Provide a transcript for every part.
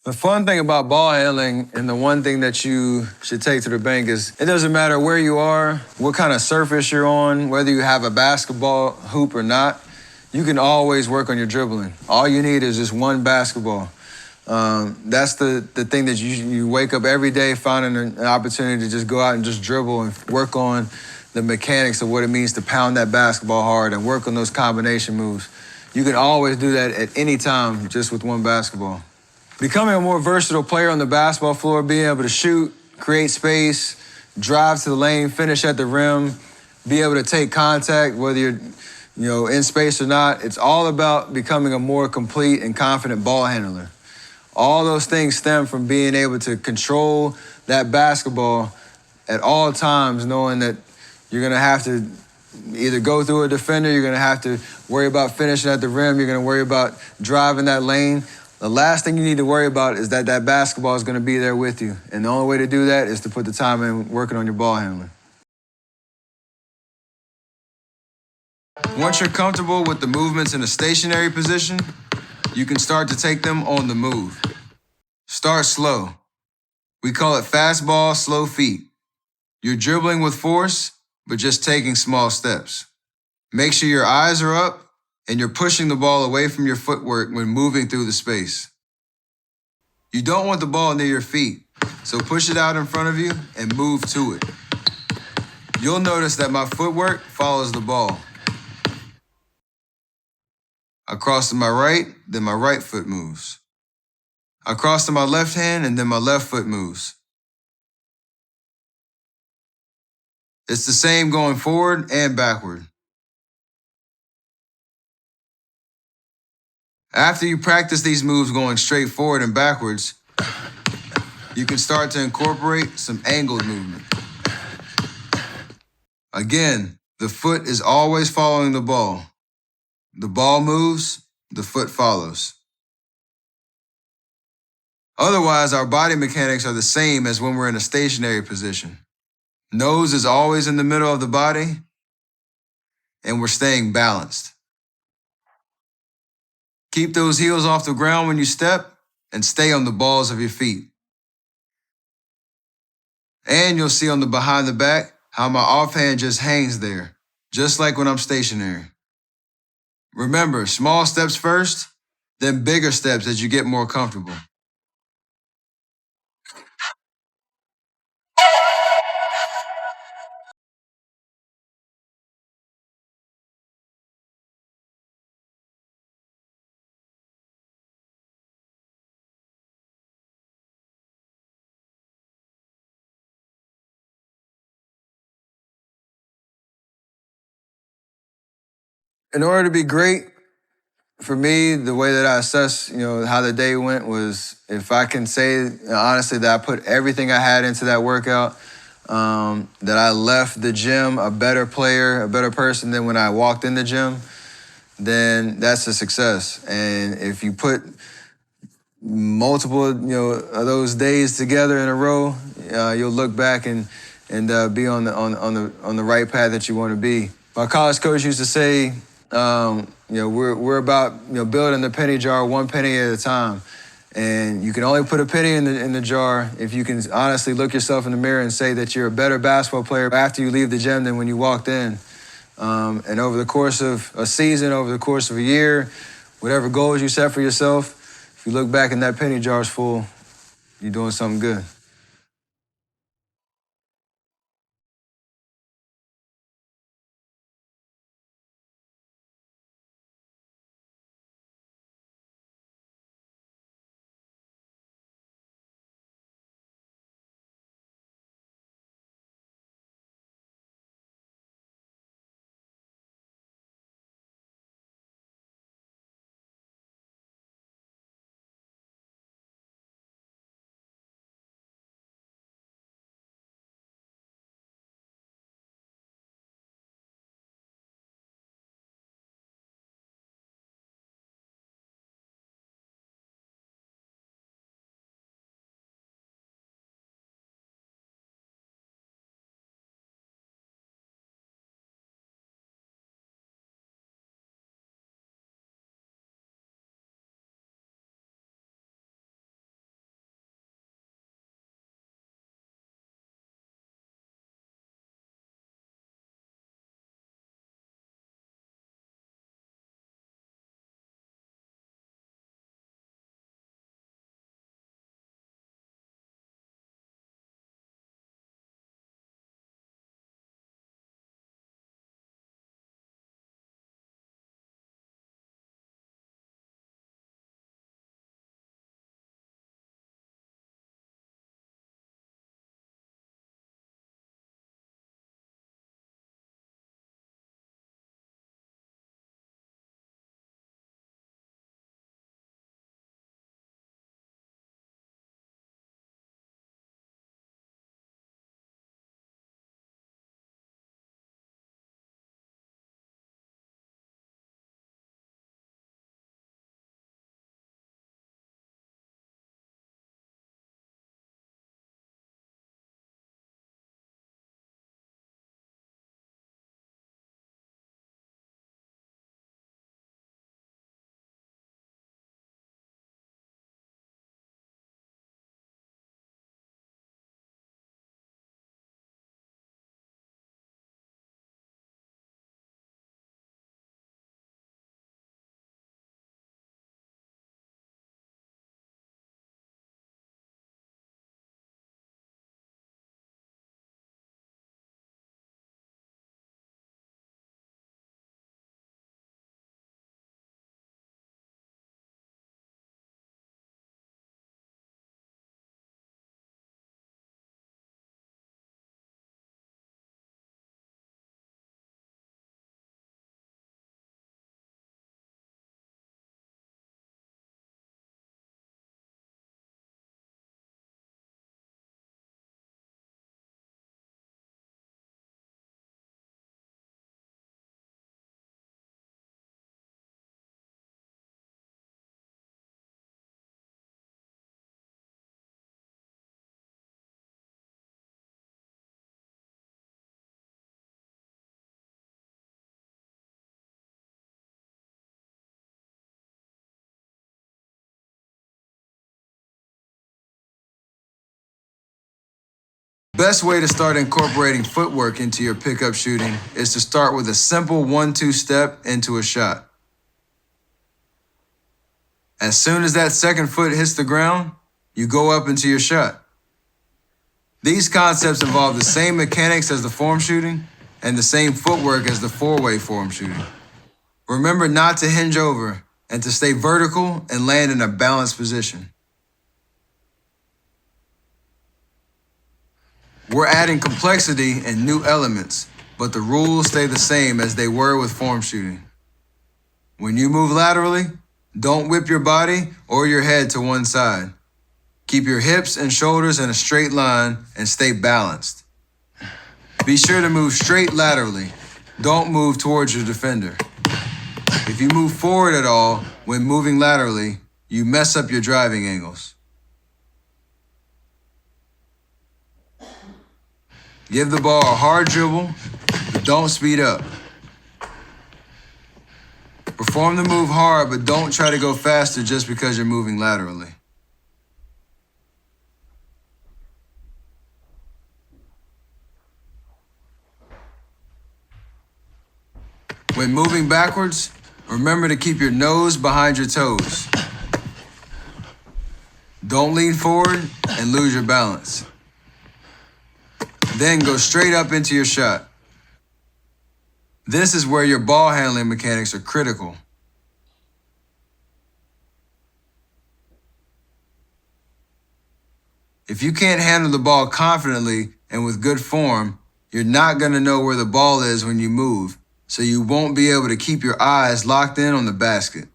The fun thing about ball handling, and the one thing that you should take to the bank, is it doesn't matter where you are, what kind of surface you're on, whether you have a basketball hoop or not, you can always work on your dribbling. All you need is just one basketball. That's the thing that you wake up every day finding an opportunity to just go out and just dribble and work on the mechanics of what it means to pound that basketball hard and work on those combination moves. You can always do that at any time just with one basketball. Becoming a more versatile player on the basketball floor, being able to shoot, create space, drive to the lane, finish at the rim, be able to take contact, whether you're in space or not. It's all about becoming a more complete and confident ball handler. All those things stem from being able to control that basketball at all times, knowing that you're going to have to either go through a defender, you're going to have to worry about finishing at the rim, you're going to worry about driving that lane. The last thing you need to worry about is that basketball is going to be there with you. And the only way to do that is to put the time in working on your ball handling. Once you're comfortable with the movements in a stationary position, you can start to take them on the move. Start slow. We call it fast ball, slow feet. You're dribbling with force, but just taking small steps. Make sure your eyes are up and you're pushing the ball away from your footwork when moving through the space. You don't want the ball near your feet, so push it out in front of you and move to it. You'll notice that my footwork follows the ball. I cross to my right, then my right foot moves. I cross to my left hand, and then my left foot moves. It's the same going forward and backward. After you practice these moves going straight forward and backwards, you can start to incorporate some angled movement. Again, the foot is always following the ball. The ball moves, the foot follows. Otherwise, our body mechanics are the same as when we're in a stationary position. Nose is always in the middle of the body, and we're staying balanced. Keep those heels off the ground when you step, and stay on the balls of your feet. And you'll see on the behind the back how my offhand just hangs there, just like when I'm stationary. Remember, small steps first, then bigger steps as you get more comfortable. In order to be great, for me, the way that I assess, how the day went was, if I can say honestly that I put everything I had into that workout, that I left the gym a better player, a better person than when I walked in the gym, then that's a success. And if you put multiple, of those days together in a row, you'll look back and be on the right path that you want to be. My college coach used to say, we're about building the penny jar one penny at a time, and you can only put a penny in the jar if you can honestly look yourself in the mirror and say that you're a better basketball player after you leave the gym than when you walked in. And over the course of a season, over the course of a year, whatever goals you set for yourself, if you look back and that penny jar's full, you're doing something good. Best way to start incorporating footwork into your pickup shooting is to start with a simple 1-2 step into a shot. As soon as that second foot hits the ground, you go up into your shot. These concepts involve the same mechanics as the form shooting and the same footwork as the four-way form shooting. Remember not to hinge over and to stay vertical and land in a balanced position. We're adding complexity and new elements, but the rules stay the same as they were with form shooting. When you move laterally, don't whip your body or your head to one side. Keep your hips and shoulders in a straight line and stay balanced. Be sure to move straight laterally. Don't move towards your defender. If you move forward at all when moving laterally, you mess up your driving angles. Give the ball a hard dribble, but don't speed up. Perform the move hard, but don't try to go faster just because you're moving laterally. When moving backwards, remember to keep your nose behind your toes. Don't lean forward and lose your balance. Then go straight up into your shot. This is where your ball handling mechanics are critical. If you can't handle the ball confidently and with good form, you're not going to know where the ball is when you move, so you won't be able to keep your eyes locked in on the basket.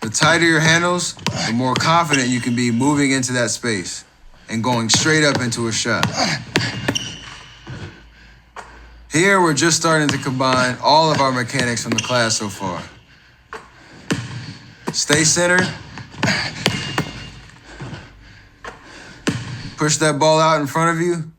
The tighter your handles, the more confident you can be moving into that space and going straight up into a shot. Here, we're just starting to combine all of our mechanics from the class so far. Stay centered. Push that ball out in front of you.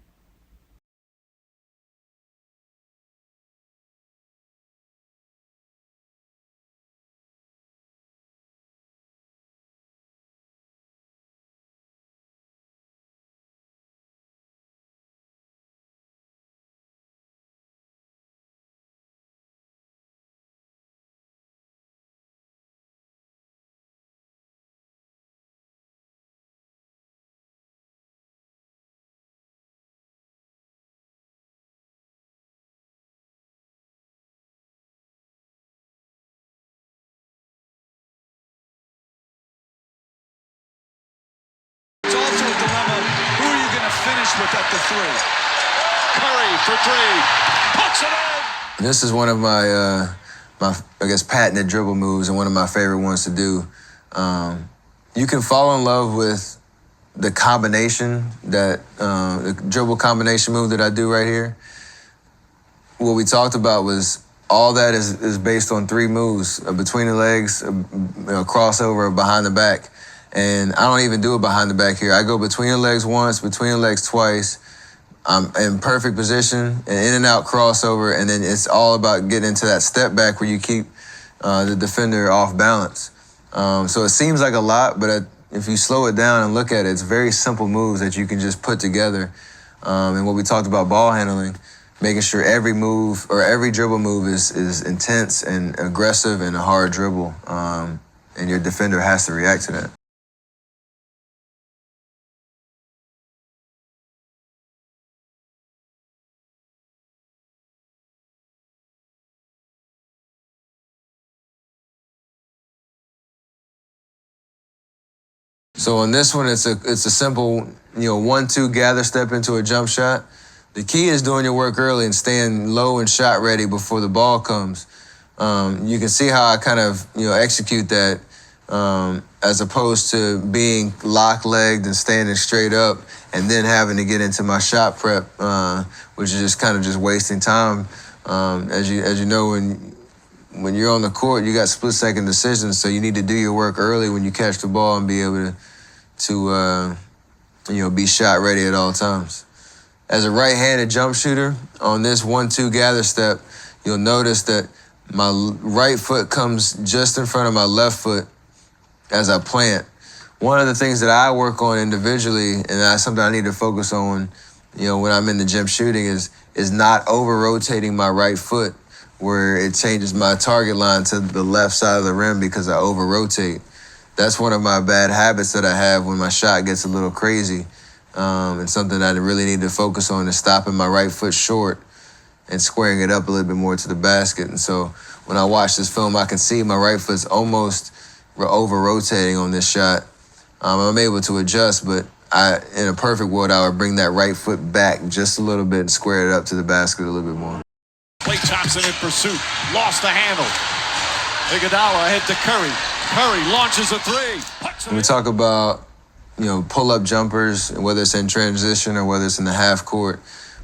With at the three. Curry for three. Puts it in. This is one of my patented dribble moves and one of my favorite ones to do. You can fall in love with the combination the dribble combination move that I do right here. What we talked about was all that is based on three moves: between the legs, crossover, behind the back. And I don't even do it behind the back here. I go between the legs once, between the legs twice. I'm in perfect position, an in and out crossover, and then it's all about getting into that step back where you keep the defender off balance. So it seems like a lot, but if you slow it down and look at it, it's very simple moves that you can just put together. And what we talked about ball handling, making sure every move or every dribble move is intense and aggressive and a hard dribble. And your defender has to react to that. So on this one, it's a simple, 1-2 gather step into a jump shot. The key is doing your work early and staying low and shot ready before the ball comes. You can see how I kind of, execute that as opposed to being lock-legged and standing straight up and then having to get into my shot prep, which is just kind of just wasting time. As you know, when you're on the court, you got split-second decisions, so you need to do your work early when you catch the ball and be able to be shot ready at all times. As a right-handed jump shooter, on this 1-2 gather step, you'll notice that my right foot comes just in front of my left foot, as I plant. One of the things that I work on individually, and that's something I need to focus on, when I'm in the gym shooting, is not over-rotating my right foot where it changes my target line to the left side of the rim because I over-rotate. That's one of my bad habits that I have when my shot gets a little crazy. And something that I really need to focus on is stopping my right foot short and squaring it up a little bit more to the basket. And so when I watch this film, I can see my right foot's almost over-rotating on this shot. I'm able to adjust, but in a perfect world, I would bring that right foot back just a little bit and square it up to the basket a little bit more. Klay Thompson in pursuit, lost the handle. Iguodala ahead to Curry. Curry launches a three. When we talk about, pull-up jumpers, whether it's in transition or whether it's in the half court,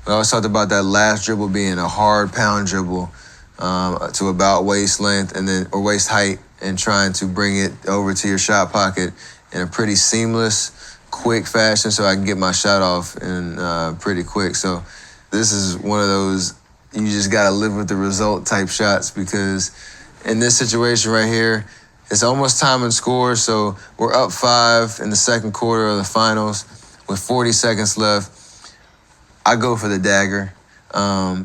we always talked about that last dribble being a hard pound dribble to about waist length or waist height, and trying to bring it over to your shot pocket in a pretty seamless, quick fashion so I can get my shot off in pretty quick. So this is one of those, you just got to live with the result type shots, because in this situation right here, it's almost time and score. So we're up 5 in the second quarter of the finals with 40 seconds left. I go for the dagger. I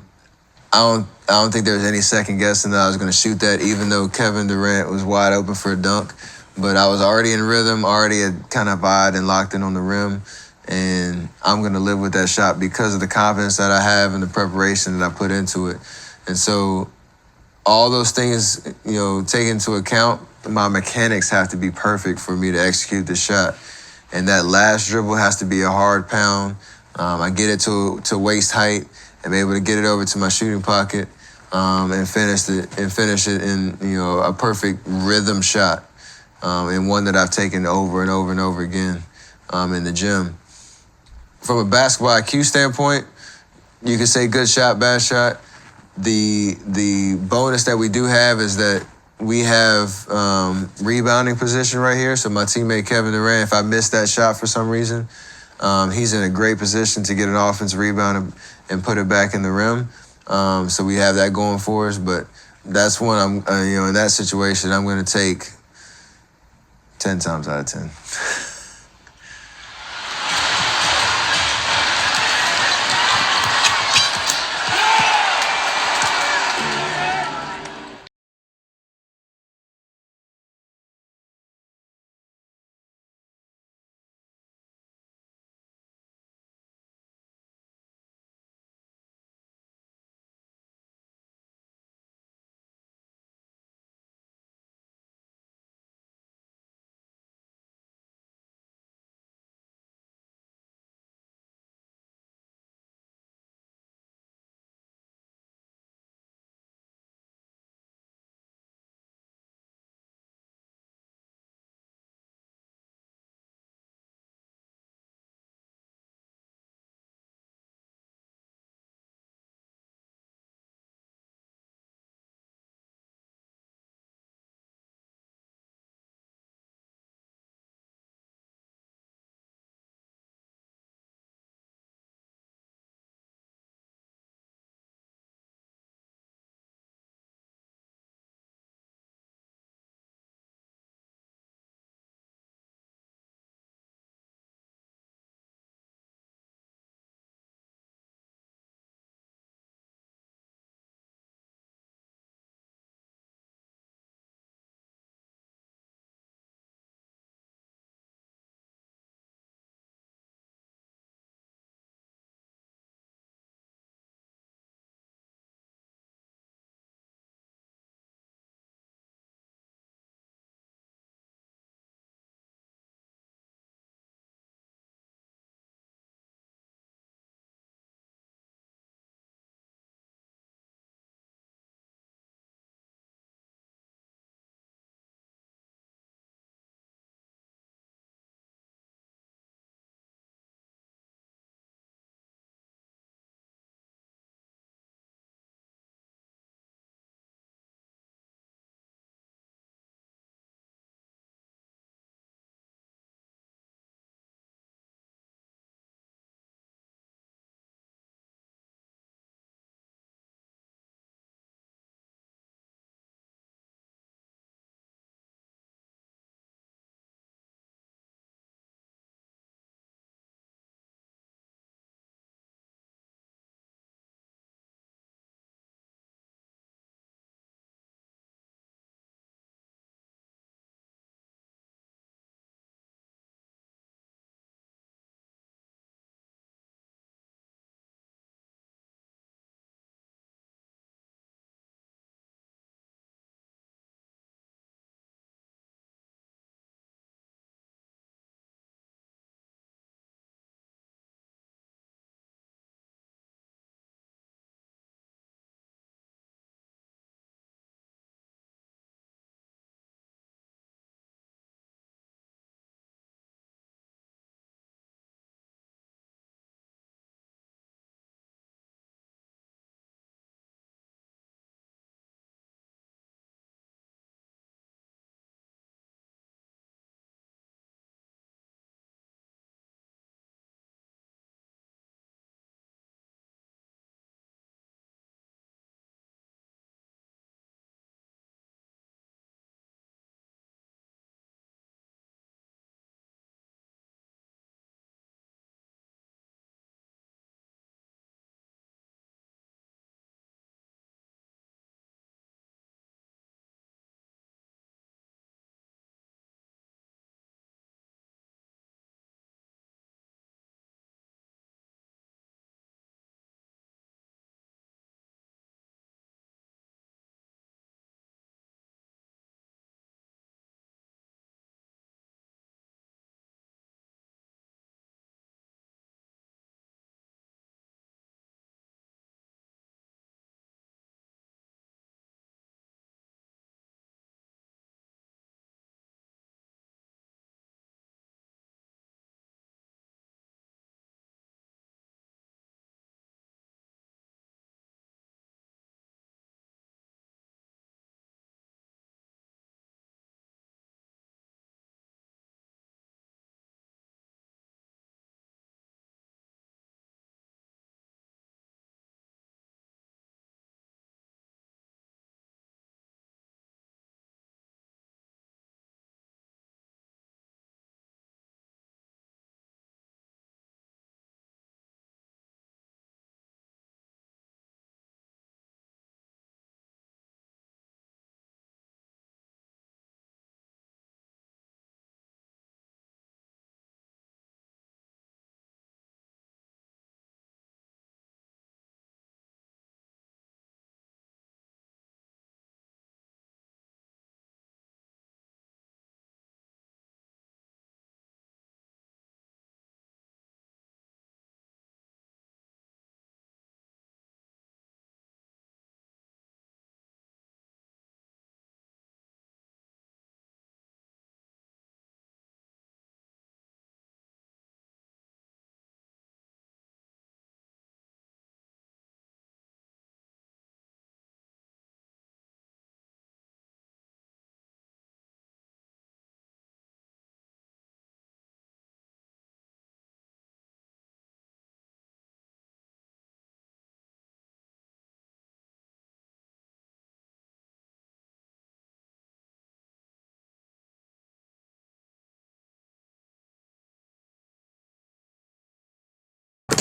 don't think there was any second guessing that I was going to shoot that, even though Kevin Durant was wide open for a dunk. But I was already in rhythm, already had kind of eyed and locked in on the rim. And I'm going to live with that shot because of the confidence that I have and the preparation that I put into it. And so all those things, take into account, my mechanics have to be perfect for me to execute the shot. And that last dribble has to be a hard pound. I get it to waist height. I'm able to get it over to my shooting pocket and finish it in a perfect rhythm shot, and one that I've taken over and over and over again in the gym. From a basketball IQ standpoint, you could say good shot, bad shot. The bonus that we do have is that we have rebounding position right here. So my teammate Kevin Durant, if I miss that shot for some reason, he's in a great position to get an offensive rebound and put it back in the rim. So we have that going for us. But that's one in that situation, I'm going to take 10 times out of 10.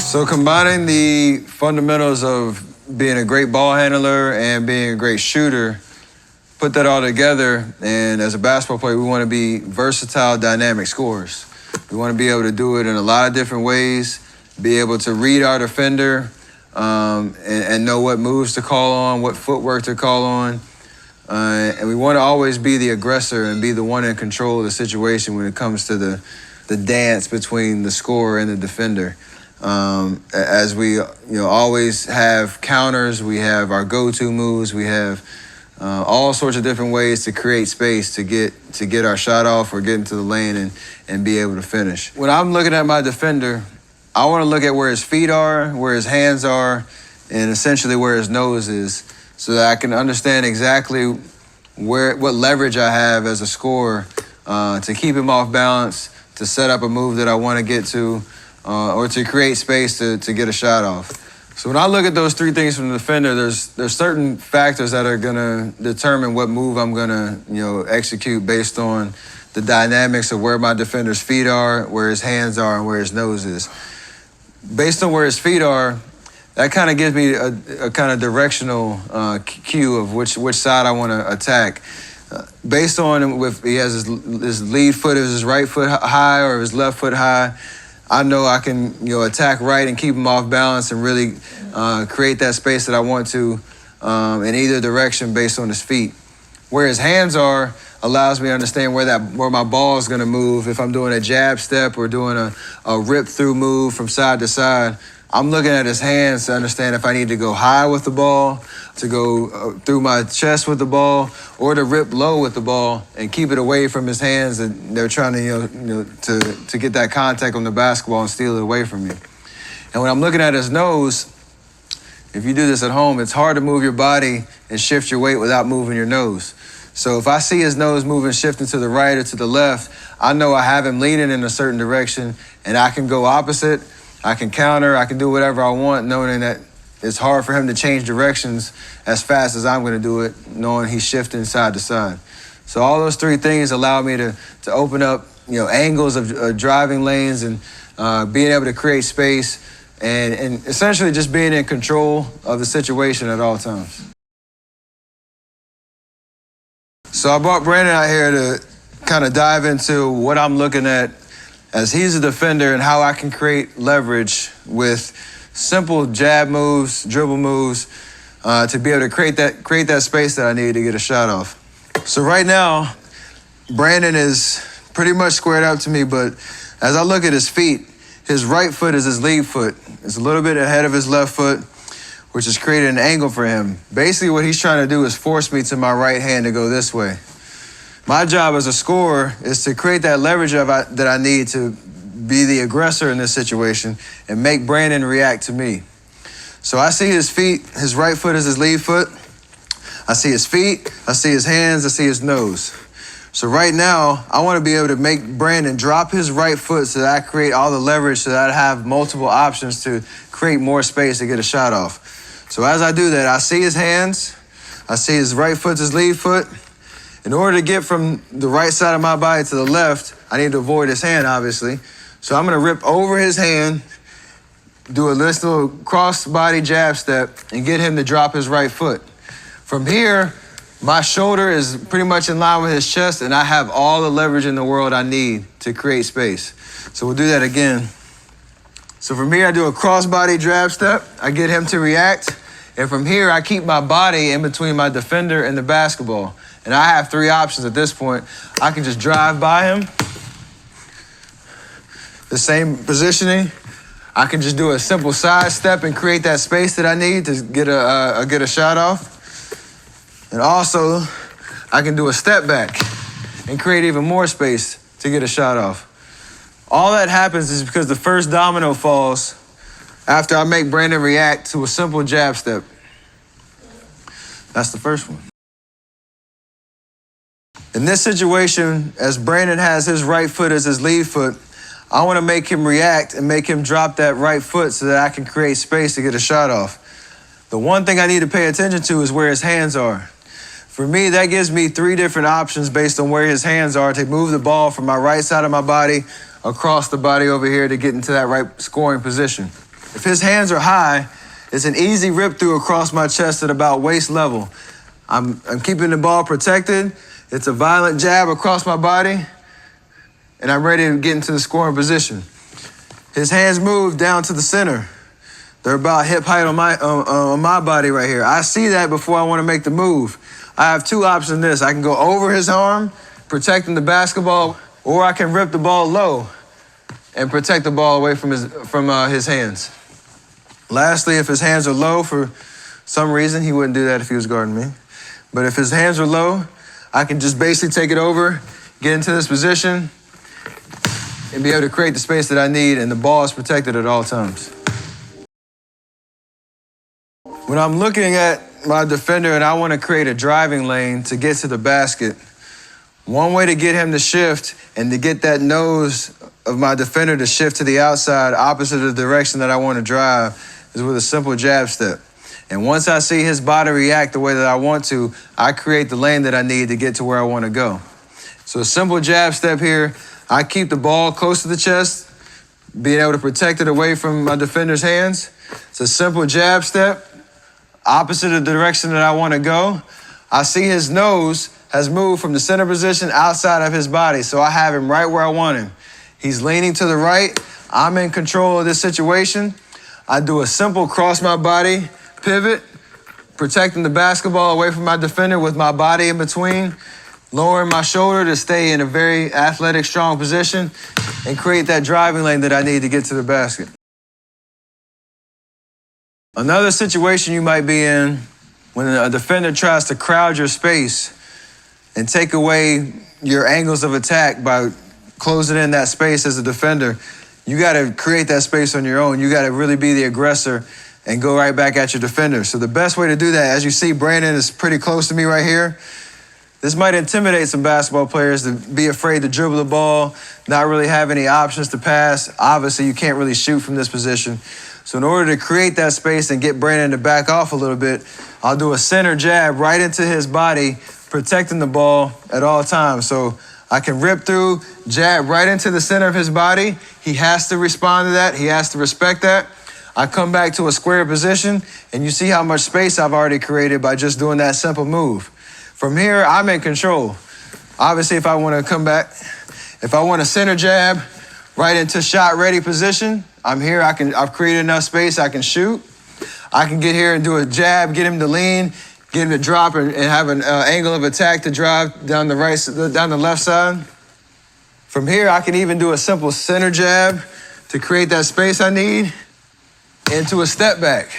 So combining the fundamentals of being a great ball handler and being a great shooter, put that all together, and as a basketball player, we want to be versatile, dynamic scorers. We want to be able to do it in a lot of different ways, be able to read our defender and know what moves to call on, what footwork to call on. And we want to always be the aggressor and be the one in control of the situation when it comes to the dance between the scorer and the defender. As we always have counters, we have our go-to moves, we have all sorts of different ways to create space to get our shot off or get into the lane and be able to finish. When I'm looking at my defender, I want to look at where his feet are, where his hands are, and essentially where his nose is, so that I can understand exactly what leverage I have as a scorer to keep him off balance, to set up a move that I want to get to, or to create space to get a shot off. So when I look at those three things from the defender, there's certain factors that are gonna determine what move I'm gonna execute based on the dynamics of where my defender's feet are, where his hands are, and where his nose is. Based on where his feet are, that kind of gives me a kind of directional cue of which side I want to attack. Based on if he has his lead foot, is his right foot high or his left foot high, I know I can attack right and keep him off balance and really create that space that I want to in either direction based on his feet. Where his hands are allows me to understand where my ball is going to move. If I'm doing a jab step or doing a rip through move from side to side, I'm looking at his hands to understand if I need to go high with the ball, to go through my chest with the ball, or to rip low with the ball and keep it away from his hands. And they're trying to get that contact on the basketball and steal it away from me. And when I'm looking at his nose, if you do this at home, it's hard to move your body and shift your weight without moving your nose. So if I see his nose moving, shifting to the right or to the left, I know I have him leaning in a certain direction, and I can go opposite. I can counter, I can do whatever I want, knowing that it's hard for him to change directions as fast as I'm going to do it, knowing he's shifting side to side. So all those three things allow me to open up angles of driving lanes and being able to create space and essentially just being in control of the situation at all times. So I brought Brandon out here to kind of dive into what I'm looking at as he's a defender and how I can create leverage with simple jab moves, dribble moves, to be able to create that space that I need to get a shot off. So right now, Brandon is pretty much squared up to me, but as I look at his feet, his right foot is his lead foot. It's a little bit ahead of his left foot, which has created an angle for him. Basically what he's trying to do is force me to my right hand to go this way. My job as a scorer is to create that leverage that I need to be the aggressor in this situation and make Brandon react to me. So I see his feet, his right foot is his lead foot. I see his feet, I see his hands, I see his nose. So right now, I want to be able to make Brandon drop his right foot so that I create all the leverage so that I have multiple options to create more space to get a shot off. So as I do that, I see his hands, I see his right foot's his lead foot. In order to get from the right side of my body to the left, I need to avoid his hand, obviously. So I'm going to rip over his hand, do a little cross-body jab step, and get him to drop his right foot. From here, my shoulder is pretty much in line with his chest, and I have all the leverage in the world I need to create space. So we'll do that again. So from here, I do a cross-body jab step. I get him to react. And from here, I keep my body in between my defender and the basketball. And I have three options at this point. I can just drive by him, the same positioning. I can just do a simple side step and create that space that I need to get a shot off. And also, I can do a step back and create even more space to get a shot off. All that happens is because the first domino falls after I make Brandon react to a simple jab step. That's the first one. In this situation, as Brandon has his right foot as his lead foot, I want to make him react and make him drop that right foot so that I can create space to get a shot off. The one thing I need to pay attention to is where his hands are. For me, that gives me three different options based on where his hands are to move the ball from my right side of my body across the body over here to get into that right scoring position. If his hands are high, it's an easy rip through across my chest at about waist level. I'm keeping the ball protected. It's a violent jab across my body, and I'm ready to get into the scoring position. His hands move down to the center. They're about hip height on my body right here. I see that before I want to make the move. I have two options in this. I can go over his arm, protecting the basketball, or I can rip the ball low and protect the ball away from his hands. Lastly, if his hands are low for some reason, he wouldn't do that if he was guarding me. But if his hands are low, I can just basically take it over, get into this position, and be able to create the space that I need, and the ball is protected at all times. When I'm looking at my defender and I want to create a driving lane to get to the basket, one way to get him to shift and to get that nose of my defender to shift to the outside opposite of the direction that I want to drive is with a simple jab step. And once I see his body react the way that I want to, I create the lane that I need to get to where I want to go. So a simple jab step here, I keep the ball close to the chest, being able to protect it away from my defender's hands. It's a simple jab step, opposite of the direction that I want to go. I see his nose has moved from the center position outside of his body, so I have him right where I want him. He's leaning to the right. I'm in control of this situation. I do a simple cross my body pivot, protecting the basketball away from my defender with my body in between, lowering my shoulder to stay in a very athletic, strong position, and create that driving lane that I need to get to the basket. Another situation you might be in when a defender tries to crowd your space and take away your angles of attack by closing in that space as a defender, you got to create that space on your own. You got to really be the aggressor and go right back at your defender. So the best way to do that, as you see, Brandon is pretty close to me right here. This might intimidate some basketball players to be afraid to dribble the ball, not really have any options to pass. Obviously, you can't really shoot from this position. So in order to create that space and get Brandon to back off a little bit, I'll do a center jab right into his body, protecting the ball at all times. So I can rip through, jab right into the center of his body. He has to respond to that. He has to respect that. I come back to a square position, and you see how much space I've already created by just doing that simple move. From here, I'm in control. Obviously, if I want to come back, if I want a center jab right into shot-ready position, I'm here. I've created enough space. I can shoot. I can get here and do a jab, get him to lean, get him to drop, and have an angle of attack to drive down the left side. From here, I can even do a simple center jab to create that space I need into a step back.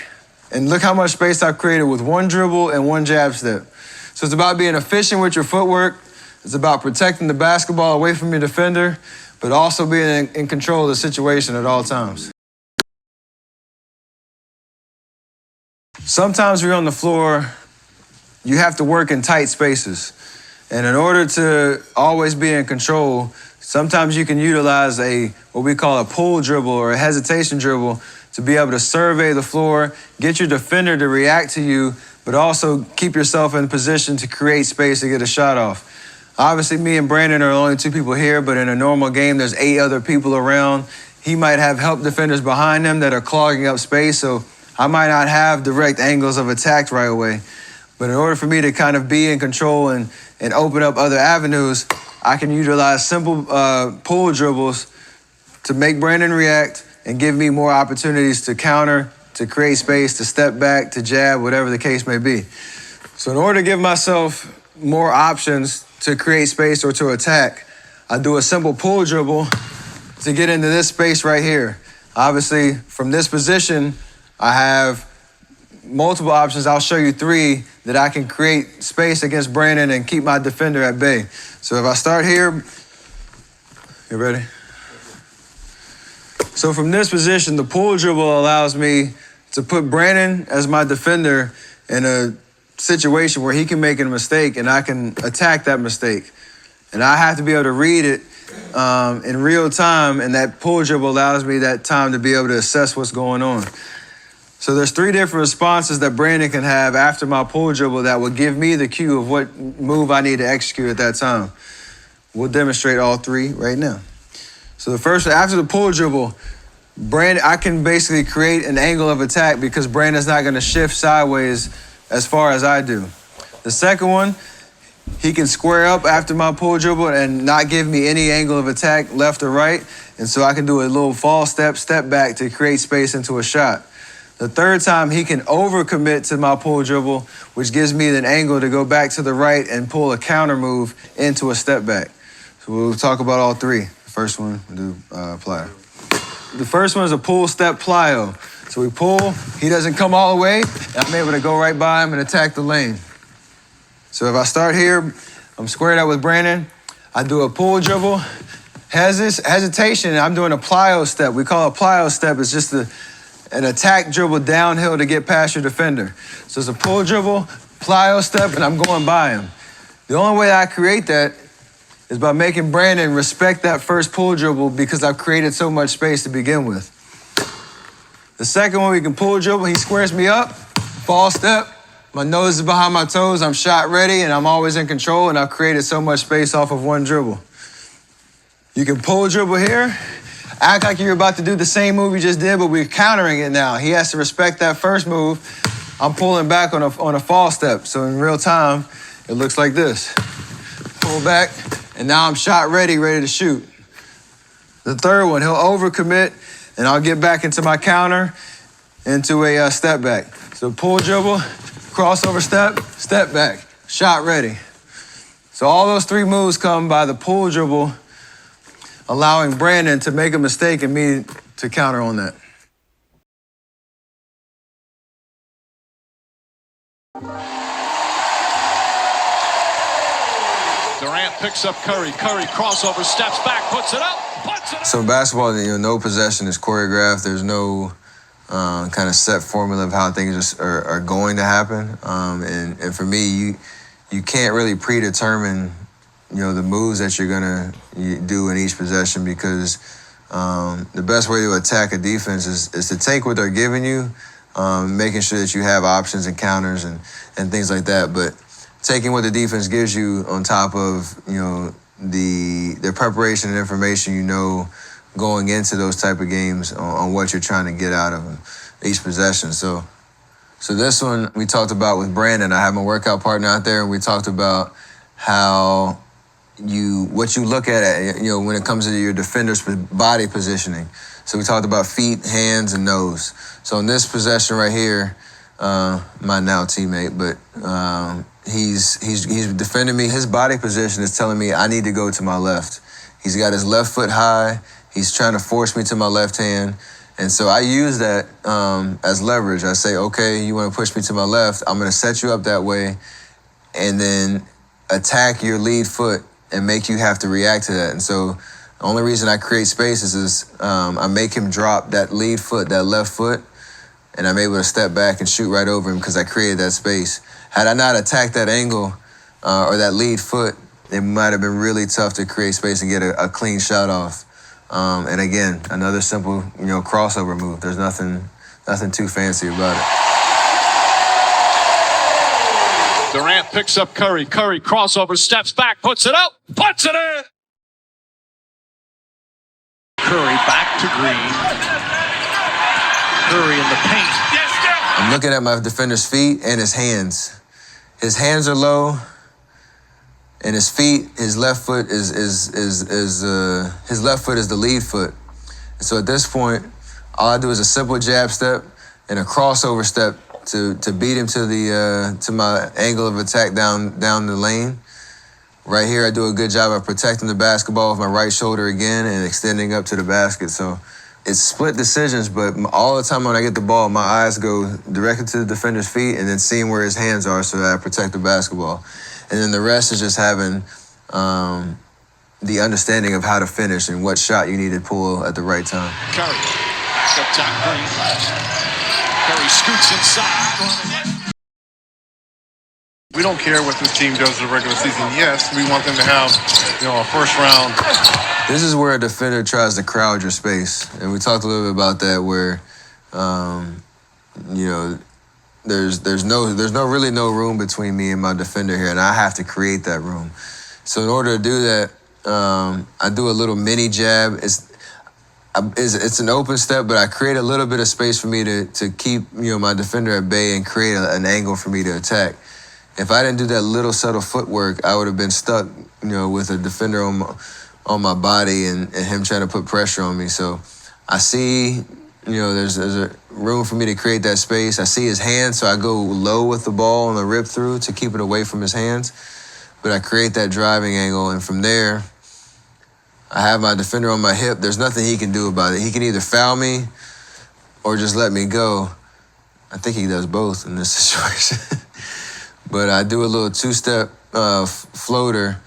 And look how much space I've created with one dribble and one jab step. So it's about being efficient with your footwork. It's about protecting the basketball away from your defender, but also being in control of the situation at all times. Sometimes when you're on the floor, you have to work in tight spaces. And in order to always be in control, sometimes you can utilize what we call a pull dribble or a hesitation dribble to be able to survey the floor, get your defender to react to you, but also keep yourself in position to create space to get a shot off. Obviously, me and Brandon are the only two people here, but in a normal game, there's 8 other people around. He might have help defenders behind him that are clogging up space, so I might not have direct angles of attack right away. But in order for me to kind of be in control and open up other avenues, I can utilize simple pull dribbles to make Brandon react and give me more opportunities to counter, to create space, to step back, to jab, whatever the case may be. So in order to give myself more options to create space or to attack, I do a simple pull dribble to get into this space right here. Obviously, from this position, I have multiple options. I'll show you 3 that I can create space against Brandon and keep my defender at bay. So if I start here, you ready? So from this position, the pull dribble allows me to put Brandon as my defender in a situation where he can make a mistake and I can attack that mistake. And I have to be able to read it in real time, and that pull dribble allows me that time to be able to assess what's going on. So there's 3 different responses that Brandon can have after my pull dribble that will give me the cue of what move I need to execute at that time. We'll demonstrate all 3 right now. So the first, after the pull dribble, Brandon, I can basically create an angle of attack because Brandon's not going to shift sideways as far as I do. The second one, he can square up after my pull dribble and not give me any angle of attack left or right. And so I can do a little fall step, step back to create space into a shot. The third time, he can overcommit to my pull dribble, which gives me an angle to go back to the right and pull a counter move into a step back. So we'll talk about all three. The first one, we'll do plyo. The first one is a pull step plyo. So we pull, he doesn't come all the way, and I'm able to go right by him and attack the lane. So if I start here, I'm squared up with Brandon, I do a pull dribble, hesitation, and I'm doing a plyo step. We call it a plyo step. It's just an attack dribble downhill to get past your defender. So it's a pull dribble, plyo step, and I'm going by him. The only way I create that is by making Brandon respect that first pull dribble because I've created so much space to begin with. The second one, we can pull dribble, he squares me up, fall step, my nose is behind my toes, I'm shot ready, and I'm always in control, and I've created so much space off of one dribble. You can pull dribble here, act like you're about to do the same move you just did, but we're countering it now. He has to respect that first move. I'm pulling back on a fall step, so in real time, it looks like this. Pull back, and now I'm shot ready to shoot. The third one, he'll overcommit, and I'll get back into my counter, into a step back. So pull dribble, crossover step, step back, shot ready. So all those three moves come by the pull dribble, allowing Brandon to make a mistake and me to counter on that. Durant picks up Curry. Curry crossover, steps back, puts it up, puts it up. So in basketball, no possession is choreographed. There's no kind of set formula of how things just are going to happen. And for me, you can't really predetermine, the moves that you're gonna do in each possession because the best way to attack a defense is to take what they're giving you, making sure that you have options and counters and things like that. But taking what the defense gives you on top of, the preparation and information going into those type of games on what you're trying to get out of them, each possession. So this one we talked about with Brandon. I have my workout partner out there, and we talked about how what you look at, when it comes to your defender's body positioning. So we talked about feet, hands, and nose. So in this possession right here, my now teammate, but he's defending me. His body position is telling me I need to go to my left. He's got his left foot high. He's trying to force me to my left hand. And so I use that as leverage. I say, okay, you want to push me to my left, I'm going to set you up that way and then attack your lead foot and make you have to react to that. And so the only reason I create spaces is I make him drop that lead foot, that left foot, and I'm able to step back and shoot right over him because I created that space. Had I not attacked that angle or that lead foot, it might have been really tough to create space and get a clean shot off. And again, another simple, crossover move. There's nothing too fancy about it. Durant picks up Curry. Curry crossover, steps back, puts it up, puts it in. Curry back to Green. Curry in the paint. I'm looking at my defender's feet and his hands. His hands are low, and his feet, his left foot is his left foot is the lead foot. And so at this point, all I do is a simple jab step and a crossover step to beat him to my angle of attack down the lane. Right here, I do a good job of protecting the basketball with my right shoulder again and extending up to the basket. So it's split decisions, but all the time when I get the ball, my eyes go directly to the defender's feet and then seeing where his hands are so that I protect the basketball. And then the rest is just having the understanding of how to finish and what shot you need to pull at the right time. Curry, back up top, Green. Curry scoots inside. We don't care what this team does in the regular season. Yes, we want them to have, a first round. This is where a defender tries to crowd your space. And we talked a little bit about that where, there's really no room between me and my defender here, and I have to create that room. So in order to do that, I do a little mini jab. it's an open step, but I create a little bit of space for me to keep my defender at bay and create an angle for me to attack. If I didn't do that little subtle footwork, I would have been stuck with a defender on my body and him trying to put pressure on me. So I see there's a room for me to create that space. I see his hands, so I go low with the ball on the rip through to keep it away from his hands. But I create that driving angle, and from there, I have my defender on my hip. There's nothing he can do about it. He can either foul me or just let me go. I think he does both in this situation. But I do a little two-step floater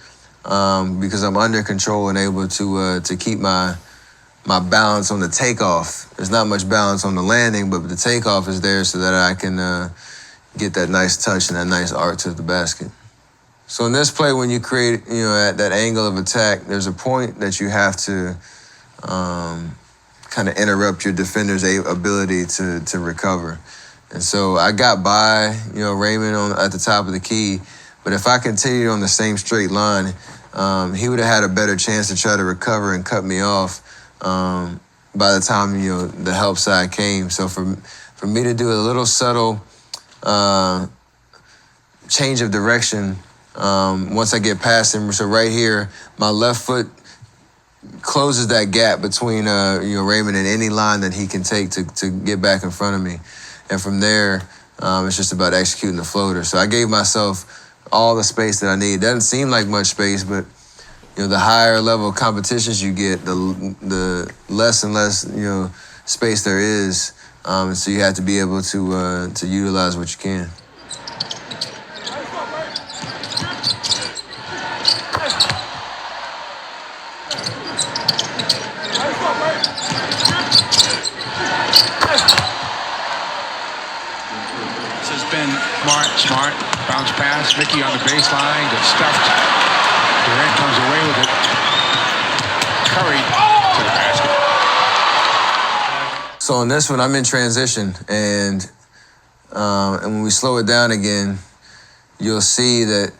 because I'm under control and able to keep my balance on the takeoff. There's not much balance on the landing, but the takeoff is there so that I can get that nice touch and that nice arc to the basket. So in this play, when you create, at that angle of attack, there's a point that you have to kind of interrupt your defender's ability to recover. And so I got by, Raymond at the top of the key, but if I continued on the same straight line, he would have had a better chance to try to recover and cut me off by the time, the help side came. So for me to do a little subtle change of direction once I get past him. So right here, my left foot closes that gap between Raymond and any line that he can take to get back in front of me. And from there, it's just about executing the floater. So I gave myself all the space that I need. It doesn't seem like much space, but the higher level competitions you get, the less and less space there is. And so you have to be able to utilize what you can. Smart, bounce pass. Mickey on the baseline, gets stuffed. Durant comes away with it. Curry to the basket. So on this one, I'm in transition, and when we slow it down again, you'll see that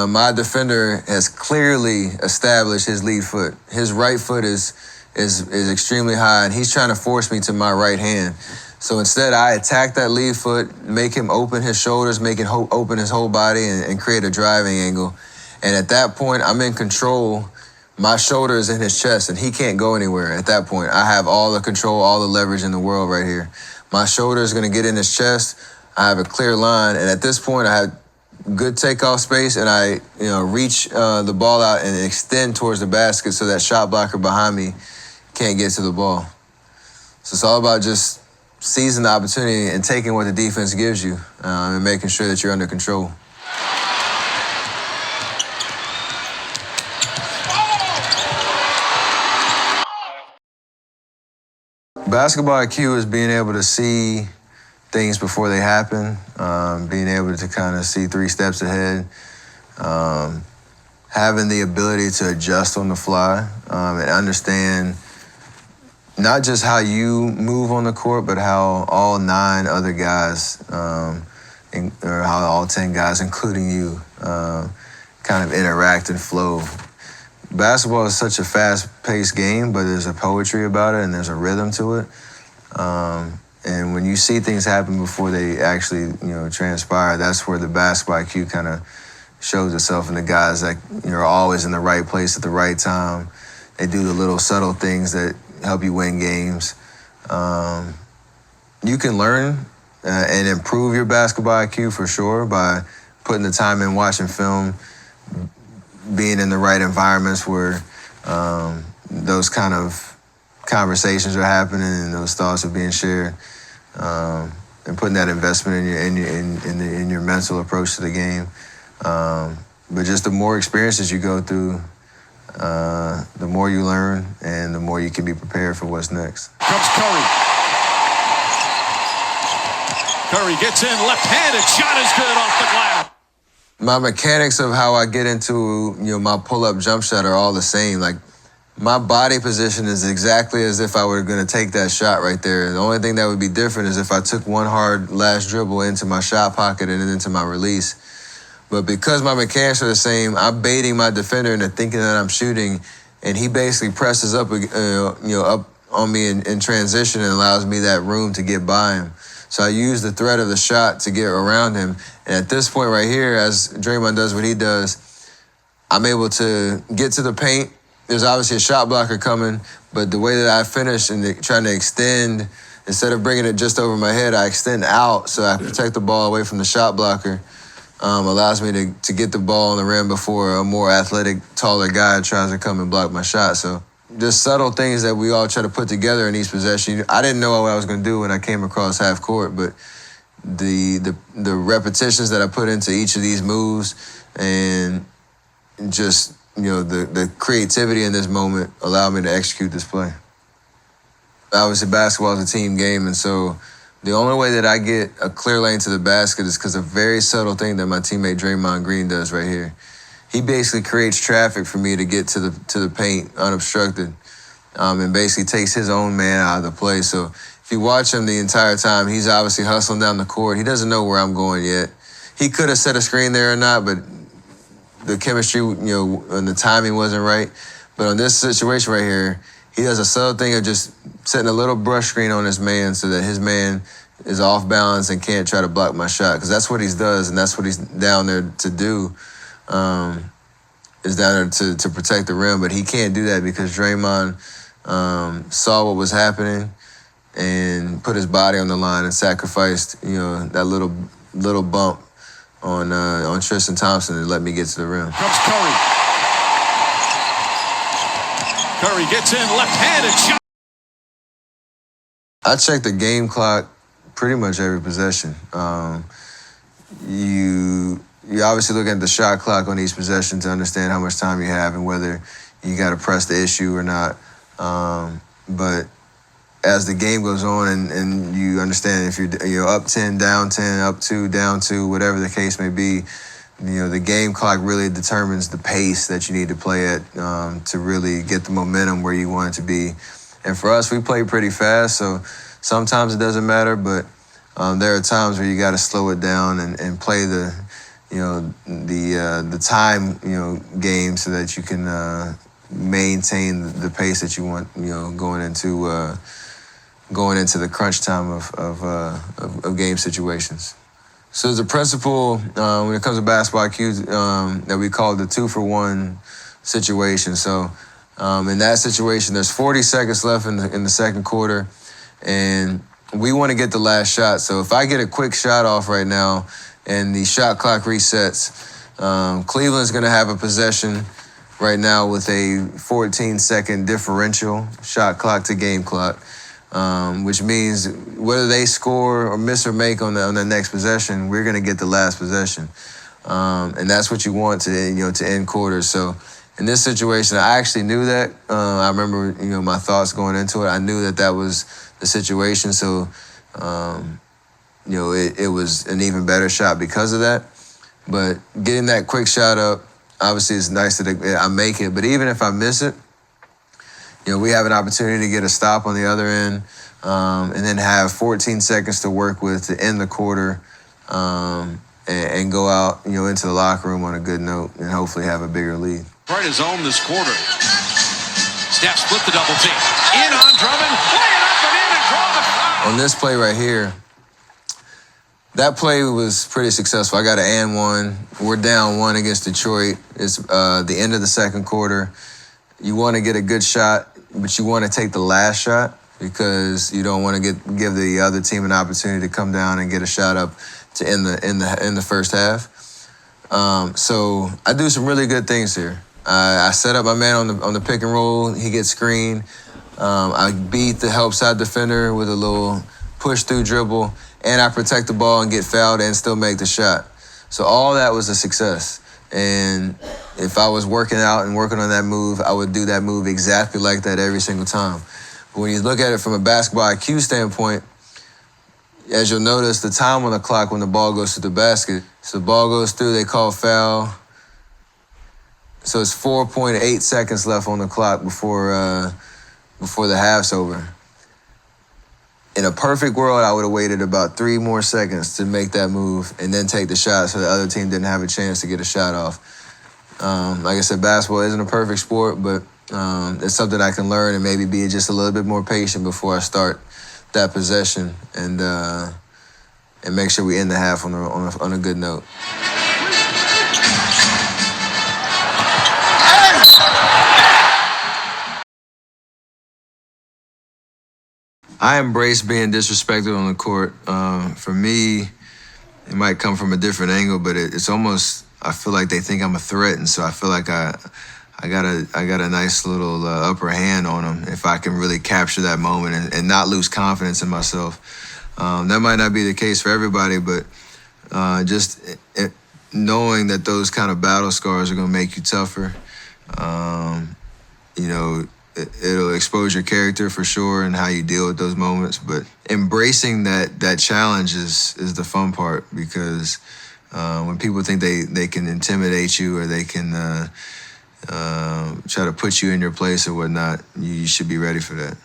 my defender has clearly established his lead foot. His right foot is extremely high, and he's trying to force me to my right hand. So instead, I attack that lead foot, make him open his shoulders, make it open his whole body, and create a driving angle. And at that point, I'm in control. My shoulder is in his chest, and he can't go anywhere at that point. I have all the control, all the leverage in the world right here. My shoulder is going to get in his chest. I have a clear line, and at this point, I have good takeoff space, and I reach the ball out and extend towards the basket so that shot blocker behind me can't get to the ball. So it's all about just seizing the opportunity and taking what the defense gives you and making sure that you're under control. Basketball IQ is being able to see things before they happen, being able to kind of see 3 steps ahead, having the ability to adjust on the fly and understand not just how you move on the court, but how all 9 other guys, or how all 10 guys, including you, kind of interact and flow. Basketball is such a fast-paced game, but there's a poetry about it and there's a rhythm to it. And when you see things happen before they actually, transpire, that's where the basketball IQ kind of shows itself in the guys that are always in the right place at the right time. They do the little subtle things that help you win games. You can learn and improve your basketball IQ for sure by putting the time in, watching film, being in the right environments where those kind of conversations are happening and those thoughts are being shared, and putting that investment in your mental approach to the game. But just the more experiences you go through, the more you learn and the more you can be prepared for what's next. Comes Curry. Curry gets in, left-handed shot is good off the glass. My mechanics of how I get into my pull-up jump shot are all the same. Like, my body position is exactly as if I were going to take that shot right there. The only thing that would be different is if I took one hard last dribble into my shot pocket and then into my release. But because my mechanics are the same, I'm baiting my defender into thinking that I'm shooting, and he basically presses up, up on me in transition and allows me that room to get by him. So I use the threat of the shot to get around him. And at this point right here, as Draymond does what he does, I'm able to get to the paint. There's obviously a shot blocker coming, but the way that I finish and trying to extend, instead of bringing it just over my head, I extend out so I protect the ball away from the shot blocker. Allows me to get the ball on the rim before a more athletic, taller guy tries to come and block my shot. So just subtle things that we all try to put together in each possession. I didn't know what I was going to do when I came across half court, but the repetitions that I put into each of these moves and just, the creativity in this moment allowed me to execute this play. Obviously, basketball is a team game, and so the only way that I get a clear lane to the basket is because of a very subtle thing that my teammate Draymond Green does right here. He basically creates traffic for me to get to the paint unobstructed, and basically takes his own man out of the play. So if you watch him the entire time, he's obviously hustling down the court. He doesn't know where I'm going yet. He could have set a screen there or not, but the chemistry, and the timing wasn't right. But on this situation right here, he does a subtle thing of just setting a little brush screen on his man so that his man is off balance and can't try to block my shot. Because that's what he does, and that's what he's down there to do, is down there to protect the rim. But he can't do that because Draymond saw what was happening and put his body on the line and sacrificed, that little bump on Tristan Thompson to let me get to the rim. Comes Curry. Curry gets in, left-handed shot. I check the game clock pretty much every possession. You obviously look at the shot clock on each possession to understand how much time you have and whether you got to press the issue or not. But as the game goes on and you understand if you're up 10, down 10, up 2, down 2, whatever the case may be, the game clock really determines the pace that you need to play at to really get the momentum where you want it to be. And for us, we play pretty fast, so sometimes it doesn't matter, but there are times where you got to slow it down and play the time game so that you can maintain the pace that you want going into the crunch time of game situations. So there's a principle when it comes to basketball IQ that we call the 2-for-1 situation. So in that situation, there's 40 seconds left in the second quarter, and we want to get the last shot. So if I get a quick shot off right now and the shot clock resets, Cleveland's going to have a possession right now with a 14-second differential shot clock to game clock. Which means whether they score or miss or make on the next possession, we're going to get the last possession, and that's what you want to end quarters. So in this situation, I actually knew that. I remember my thoughts going into it. I knew that was the situation. So it was an even better shot because of that. But getting that quick shot up, obviously, it's nice that I make it. But even if I miss it, we have an opportunity to get a stop on the other end, and then have 14 seconds to work with to end the quarter, and go out, into the locker room on a good note and hopefully have a bigger lead. Right his own this quarter. Steph split the double team. In on Drummond. Lay it up and in and draw the foul. On this play right here, that play was pretty successful. I got an and one. We're down 1 against Detroit. It's the end of the second quarter. You want to get a good shot, but you want to take the last shot because you don't want to give the other team an opportunity to come down and get a shot up to end the first half. So I do some really good things here. I set up my man on the pick and roll. He gets screened. I beat the help side defender with a little push through dribble, and I protect the ball and get fouled and still make the shot. So all that was a success. And if I was working out and working on that move, I would do that move exactly like that every single time. But when you look at it from a basketball IQ standpoint, as you'll notice, the time on the clock when the ball goes to the basket, so the ball goes through, they call foul. So it's 4.8 seconds left on the clock before the half's over. In a perfect world, I would have waited about 3 more seconds to make that move and then take the shot so the other team didn't have a chance to get a shot off. Like I said, basketball isn't a perfect sport, but It's something I can learn and maybe be just a little bit more patient before I start that possession and make sure we end the half on a good note. I embrace being disrespected on the court. For me, it might come from a different angle, but it's almost, I feel like they think I'm a threat, and so I feel like I got a nice little upper hand on them if I can really capture that moment and not lose confidence in myself. That might not be the case for everybody, but knowing that those kind of battle scars are going to make you tougher, it'll expose your character for sure and how you deal with those moments. But embracing that challenge is the fun part, because when people think they can intimidate you or they can try to put you in your place or whatnot, you should be ready for that.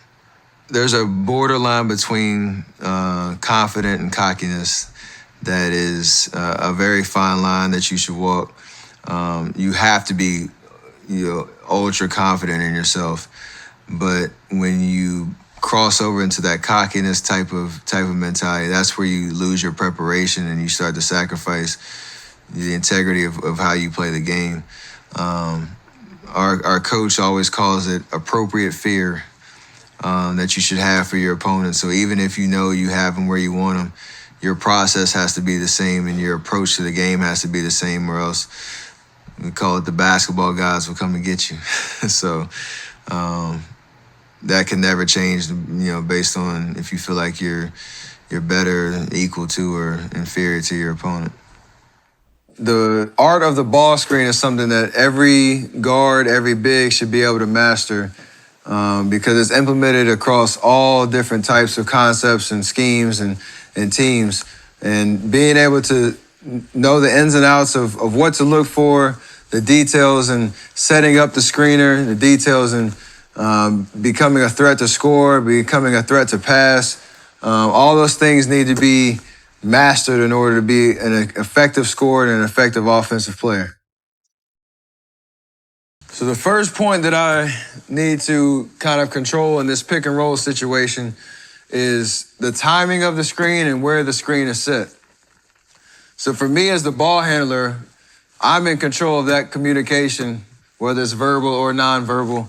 There's a borderline between confident and cockiness that is a very fine line that you should walk. You have to be ultra confident in yourself, but when you cross over into that cockiness type of mentality, that's where you lose your preparation and you start to sacrifice the integrity of how you play the game. Our coach always calls it appropriate fear that you should have for your opponent. So even if you know you have them where you want them, your process has to be the same and your approach to the game has to be the same, or else we call it the basketball gods will come and get you. So that can never change, based on if you feel like you're better, equal to, or inferior to your opponent. The art of the ball screen is something that every guard, every big should be able to master, because it's implemented across all different types of concepts and schemes and teams. And being able to know the ins and outs of what to look for, the details and setting up the screener, the details and becoming a threat to score, becoming a threat to pass, all those things need to be mastered in order to be an effective scorer and an effective offensive player. So the first point that I need to kind of control in this pick and roll situation is the timing of the screen and where the screen is set. So for me as the ball handler, I'm in control of that communication, whether it's verbal or nonverbal,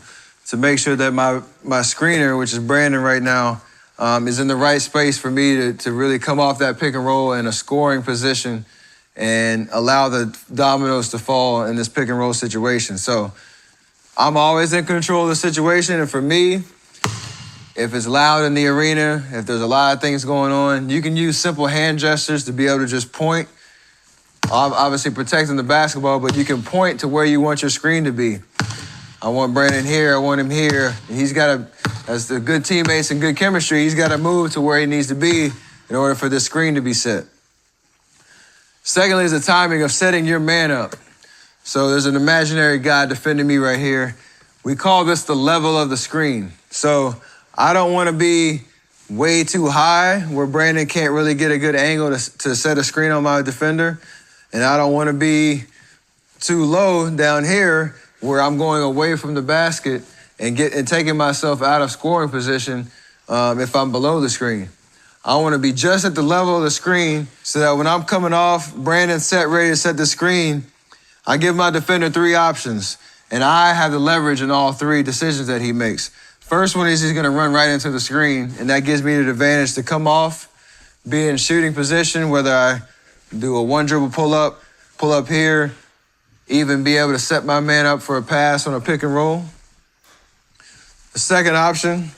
to make sure that my screener, which is Brandon right now, is in the right space for me to really come off that pick and roll in a scoring position and allow the dominoes to fall in this pick and roll situation. So I'm always in control of the situation, and for me, if it's loud in the arena, if there's a lot of things going on, you can use simple hand gestures to be able to just point, obviously protecting the basketball, but you can point to where you want your screen to be. I want Brandon here, I want him here. And he's got to, as the good teammates and good chemistry, he's got to move to where he needs to be in order for this screen to be set. Secondly is the timing of setting your man up. So there's an imaginary guy defending me right here. We call this the level of the screen. So I don't want to be way too high where Brandon can't really get a good angle to set a screen on my defender. And I don't want to be too low down here where I'm going away from the basket and taking myself out of scoring position if I'm below the screen. I want to be just at the level of the screen so that when I'm coming off, Brandon's set, ready to set the screen, I give my defender 3 options, and I have the leverage in all 3 decisions that he makes. First one is he's going to run right into the screen, and that gives me the advantage to come off, be in shooting position, whether I do a 1-dribble pull up here, even be able to set my man up for a pass on a pick and roll. The second option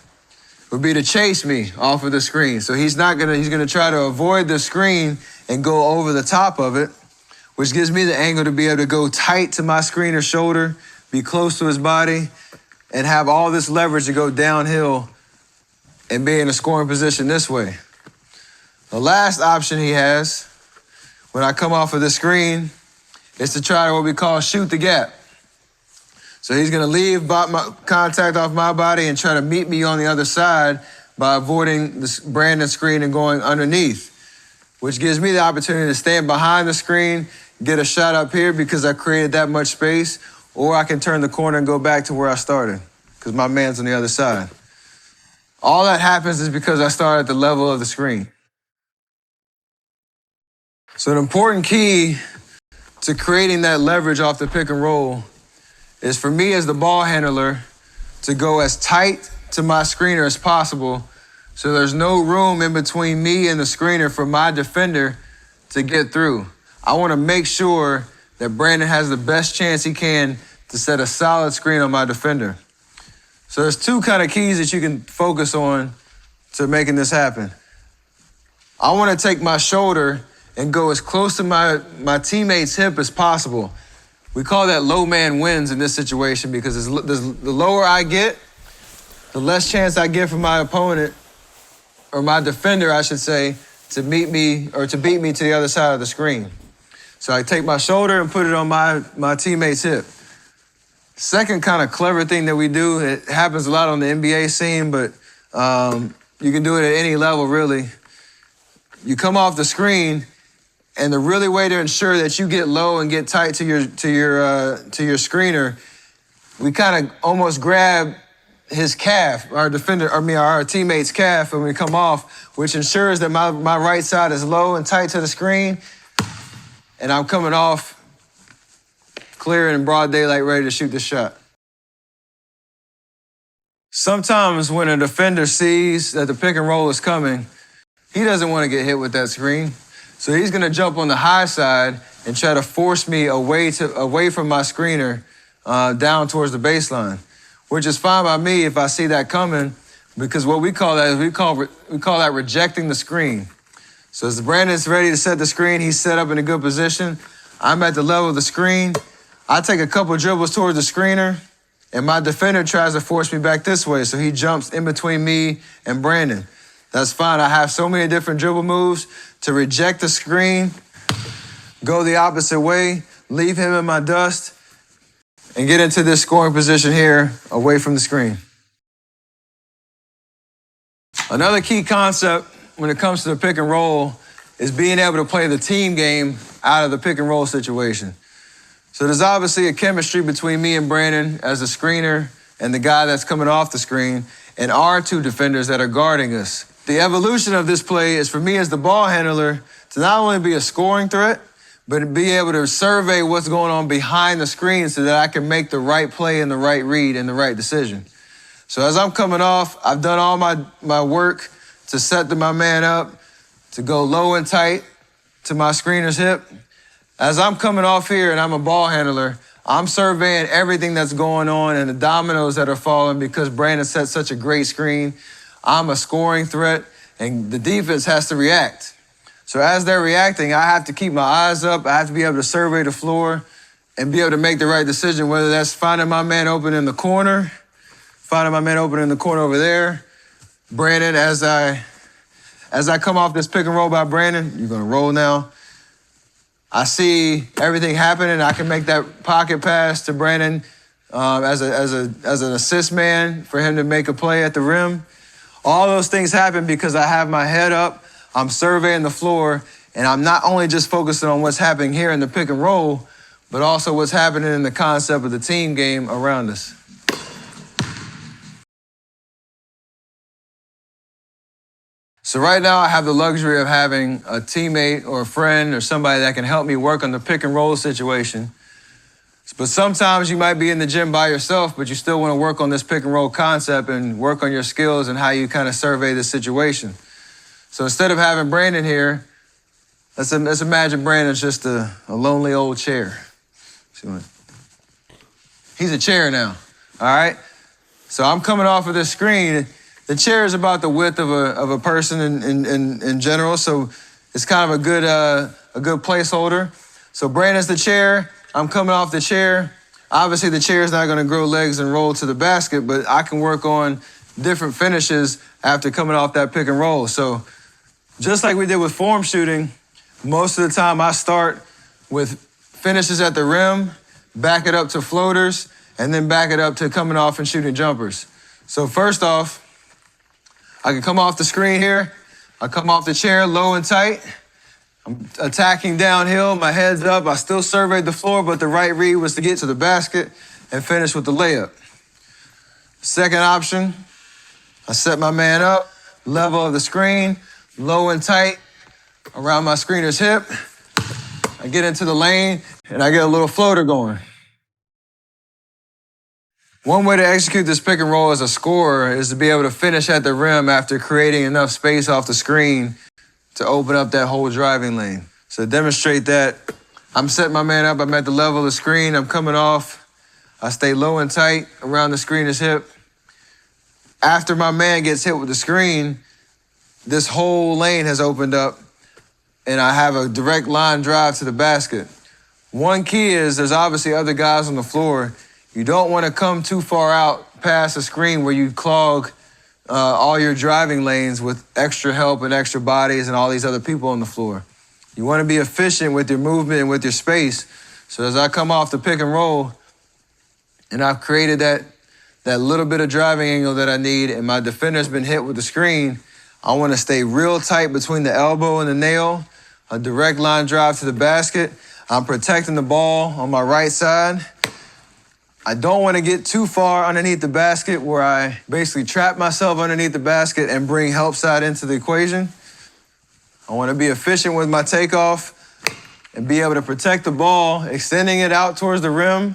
would be to chase me off of the screen. So he's gonna try to avoid the screen and go over the top of it, which gives me the angle to be able to go tight to my screener's shoulder, be close to his body, and have all this leverage to go downhill and be in a scoring position this way. The last option he has, when I come off of the screen, is to try what we call shoot the gap. So he's gonna leave contact off my body and try to meet me on the other side by avoiding the Brandon screen and going underneath, which gives me the opportunity to stand behind the screen, get a shot up here because I created that much space, or I can turn the corner and go back to where I started because my man's on the other side. All that happens is because I start at the level of the screen. So an important key to creating that leverage off the pick and roll is for me as the ball handler to go as tight to my screener as possible so there's no room in between me and the screener for my defender to get through. I want to make sure that Brandon has the best chance he can to set a solid screen on my defender. So there's two kind of keys that you can focus on to making this happen. I want to take my shoulder and go as close to my teammate's hip as possible. We call that low man wins in this situation because the lower I get, the less chance I get for my opponent, or my defender, I should say, to beat me to the other side of the screen. So I take my shoulder and put it on my teammate's hip. Second kind of clever thing that we do, it happens a lot on the NBA scene, but you can do it at any level, really. You come off the screen, and the really way to ensure that you get low and get tight to your screener, we kind of almost grab his calf, our teammate's calf when we come off, which ensures that my right side is low and tight to the screen, and I'm coming off clear and in broad daylight, ready to shoot the shot. Sometimes when a defender sees that the pick and roll is coming, he doesn't want to get hit with that screen. So he's going to jump on the high side and try to force me away from my screener down towards the baseline, which is fine by me if I see that coming, because what we call that is we call that rejecting the screen. So as Brandon's ready to set the screen, he's set up in a good position. I'm at the level of the screen. I take a couple dribbles towards the screener, and my defender tries to force me back this way, so he jumps in between me and Brandon. That's fine. I have so many different dribble moves to reject the screen, go the opposite way, leave him in my dust, and get into this scoring position here away from the screen. Another key concept when it comes to the pick and roll is being able to play the team game out of the pick and roll situation. So there's obviously a chemistry between me and Brandon as a screener and the guy that's coming off the screen and our two defenders that are guarding us. The evolution of this play is for me as the ball handler to not only be a scoring threat, but to be able to survey what's going on behind the screen so that I can make the right play and the right read and the right decision. So as I'm coming off, I've done all my work to set my man up, to go low and tight to my screener's hip. As I'm coming off here and I'm a ball handler, I'm surveying everything that's going on and the dominoes that are falling because Brandon set such a great screen. I'm a scoring threat, and the defense has to react. So as they're reacting, I have to keep my eyes up. I have to be able to survey the floor and be able to make the right decision, whether that's finding my man open in the corner, over there. Brandon, as I come off this pick and roll by Brandon, you're gonna roll now. I see everything happening. I can make that pocket pass to Brandon as an assist man for him to make a play at the rim. All those things happen because I have my head up, I'm surveying the floor, and I'm not only just focusing on what's happening here in the pick and roll, but also what's happening in the concept of the team game around us. So right now I have the luxury of having a teammate or a friend or somebody that can help me work on the pick and roll situation. But sometimes you might be in the gym by yourself, but you still want to work on this pick and roll concept and work on your skills and how you kind of survey the situation. So instead of having Brandon here, let's imagine Brandon's just a lonely old chair. He's a chair now, all right? So I'm coming off of this screen. The chair is about the width of a person in general, so it's kind of a good placeholder. So Brandon's the chair. I'm coming off the chair. Obviously, the chair is not going to grow legs and roll to the basket, but I can work on different finishes after coming off that pick and roll. So just like we did with form shooting, most of the time I start with finishes at the rim, back it up to floaters, and then back it up to coming off and shooting jumpers. So first off, I can come off the screen here. I come off the chair low and tight. I'm attacking downhill, my head's up. I still surveyed the floor, but the right read was to get to the basket and finish with the layup. Second option, I set my man up, level of the screen, low and tight around my screener's hip. I get into the lane, and I get a little floater going. One way to execute this pick and roll as a scorer is to be able to finish at the rim after creating enough space off the screen to open up that whole driving lane. So to demonstrate that, I'm setting my man up, I'm at the level of the screen, I'm coming off, I stay low and tight around the screener's hip. After my man gets hit with the screen, this whole lane has opened up and I have a direct line drive to the basket. One key is there's obviously other guys on the floor. You don't want to come too far out past the screen where you clog all your driving lanes with extra help and extra bodies and all these other people on the floor. You want to be efficient with your movement and with your space. So as I come off the pick and roll and I've created that little bit of driving angle that I need and my defender's been hit with the screen, I want to stay real tight between the elbow and the nail, a direct line drive to the basket. I'm protecting the ball on my right side. I don't want to get too far underneath the basket where I basically trap myself underneath the basket and bring help side into the equation. I want to be efficient with my takeoff and be able to protect the ball, extending it out towards the rim,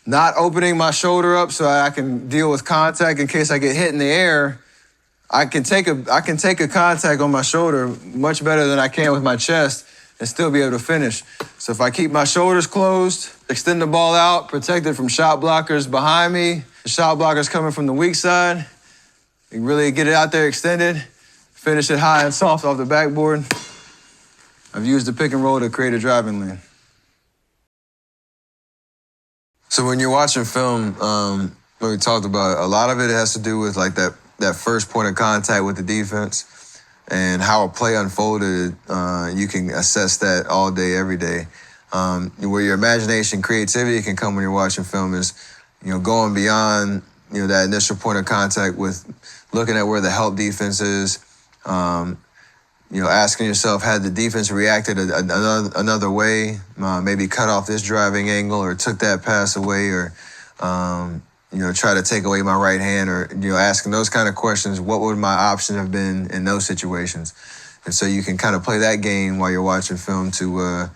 not opening my shoulder up so I can deal with contact in case I get hit in the air. I can take a contact on my shoulder much better than I can with my chest and still be able to finish. So if I keep my shoulders closed, extend the ball out, protect it from shot blockers behind me, the shot blockers coming from the weak side, you really get it out there extended, finish it high and soft off the backboard. I've used the pick and roll to create a driving lane. So when you're watching film, what we talked about, a lot of it has to do with like that first point of contact with the defense and how a play unfolded. You can assess that all day, every day. Where your imagination, creativity can come when you're watching film is, going beyond, that initial point of contact with looking at where the help defense is, asking yourself, had the defense reacted another way, maybe cut off this driving angle or took that pass away or, try to take away my right hand or, asking those kind of questions. What would my option have been in those situations? And so you can kind of play that game while you're watching film to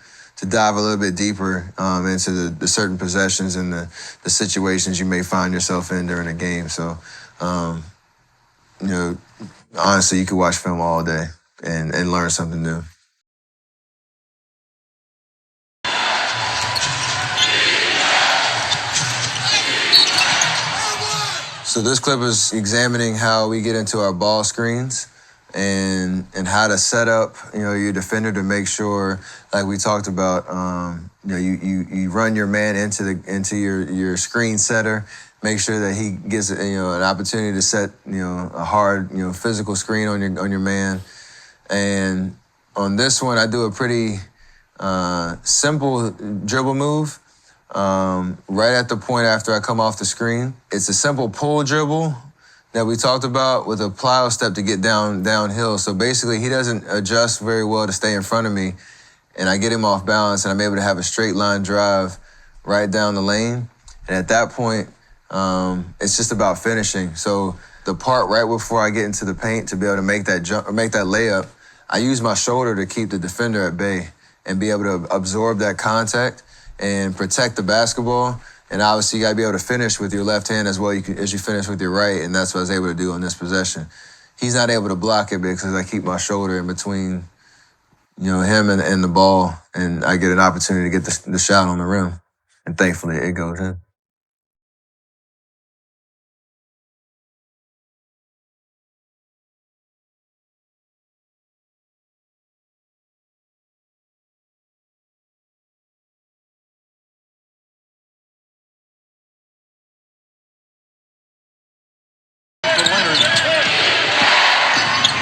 dive a little bit deeper into the certain possessions and the situations you may find yourself in during a game. So, honestly, you could watch film all day and learn something new. So this clip is examining how we get into our ball screens and how to set up, your defender to make sure, like we talked about, you run your man into your screen setter, make sure that he gets an opportunity to set a hard physical screen on your man. And on this one, I do a pretty simple dribble move. Right at the point after I come off the screen. It's a simple pull dribble that we talked about with a plyo step to get downhill. So basically, he doesn't adjust very well to stay in front of me, and I get him off balance, and I'm able to have a straight line drive right down the lane. And at that point, it's just about finishing. So the part right before I get into the paint to be able to make that jump or make that layup, I use my shoulder to keep the defender at bay and be able to absorb that contact and protect the basketball. And obviously, you got to be able to finish with your left hand as well as you finish with your right, and that's what I was able to do on this possession. He's not able to block it because I keep my shoulder in between, him and the ball, and I get an opportunity to get the shot on the rim. And thankfully, it goes in.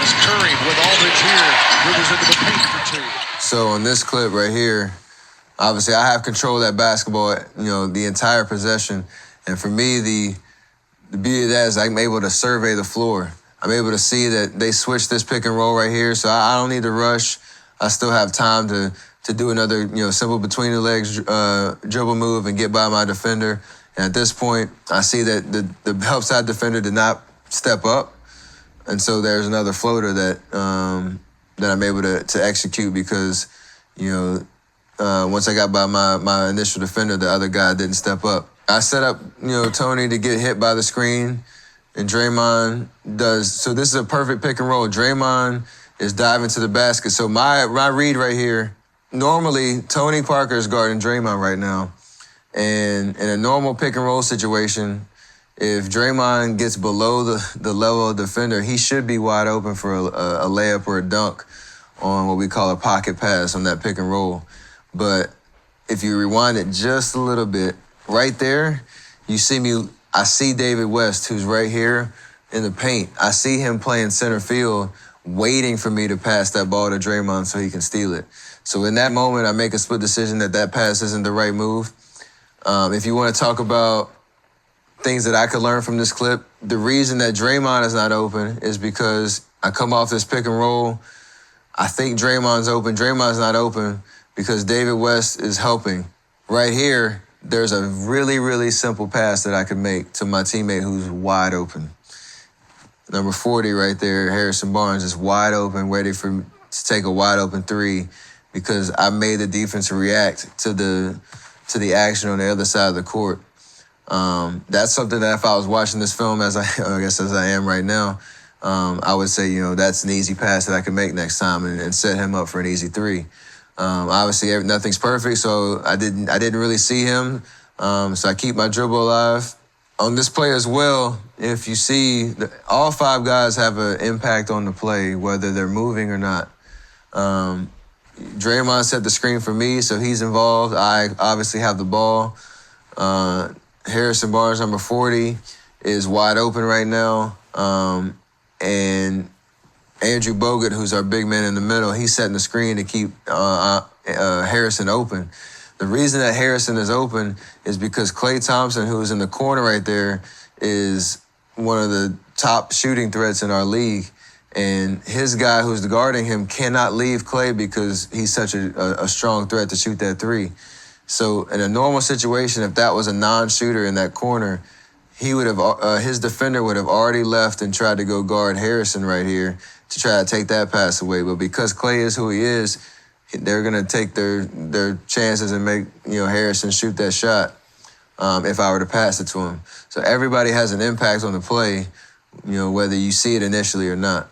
As Curry with Aldridge here, dribbles into the paint for two. So on this clip right here, obviously I have control of that basketball, the entire possession. And for me, the beauty of that is I'm able to survey the floor. I'm able to see that they switched this pick and roll right here, so I don't need to rush. I still have time to do another, simple between the legs dribble move and get by my defender. And at this point, I see that the help side defender did not step up. And so there's another floater that I'm able to execute because, once I got by my initial defender, the other guy didn't step up. I set up, Tony to get hit by the screen, and Draymond does. So this is a perfect pick and roll. Draymond is diving to the basket. So my read right here, normally Tony Parker is guarding Draymond right now. And in a normal pick and roll situation, if Draymond gets below the level of defender, he should be wide open for a layup or a dunk on what we call a pocket pass on that pick and roll. But if you rewind it just a little bit, right there, I see David West, who's right here in the paint. I see him playing center field, waiting for me to pass that ball to Draymond so he can steal it. So in that moment, I make a split decision that pass isn't the right move. If you want to talk about things that I could learn from this clip, the reason that Draymond is not open is because I come off this pick and roll. I think Draymond's open. Draymond's not open because David West is helping. Right here, there's a really, really simple pass that I could make to my teammate who's wide open. Number 40 right there, Harrison Barnes, is wide open, ready to take a wide open three because I made the defense react to the action on the other side of the court. That's something that if I was watching this film as I am right now, I would say, that's an easy pass that I could make next time and set him up for an easy three. Obviously, nothing's perfect, so I didn't really see him. So I keep my dribble alive. On this play as well, if you see, all five guys have an impact on the play, whether they're moving or not. Draymond set the screen for me, so he's involved. I obviously have the ball. Harrison Barnes, number 40, is wide open right now. And Andrew Bogut, who's our big man in the middle, he's setting the screen to keep Harrison open. The reason that Harrison is open is because Klay Thompson, who's in the corner right there, is one of the top shooting threats in our league. And his guy who's guarding him cannot leave Klay because he's such a strong threat to shoot that three. So in a normal situation, if that was a non-shooter in that corner, his defender would have already left and tried to go guard Harrison right here to try to take that pass away. But because Klay is who he is, they're going to take their chances and make Harrison shoot that shot if I were to pass it to him. So everybody has an impact on the play, whether you see it initially or not.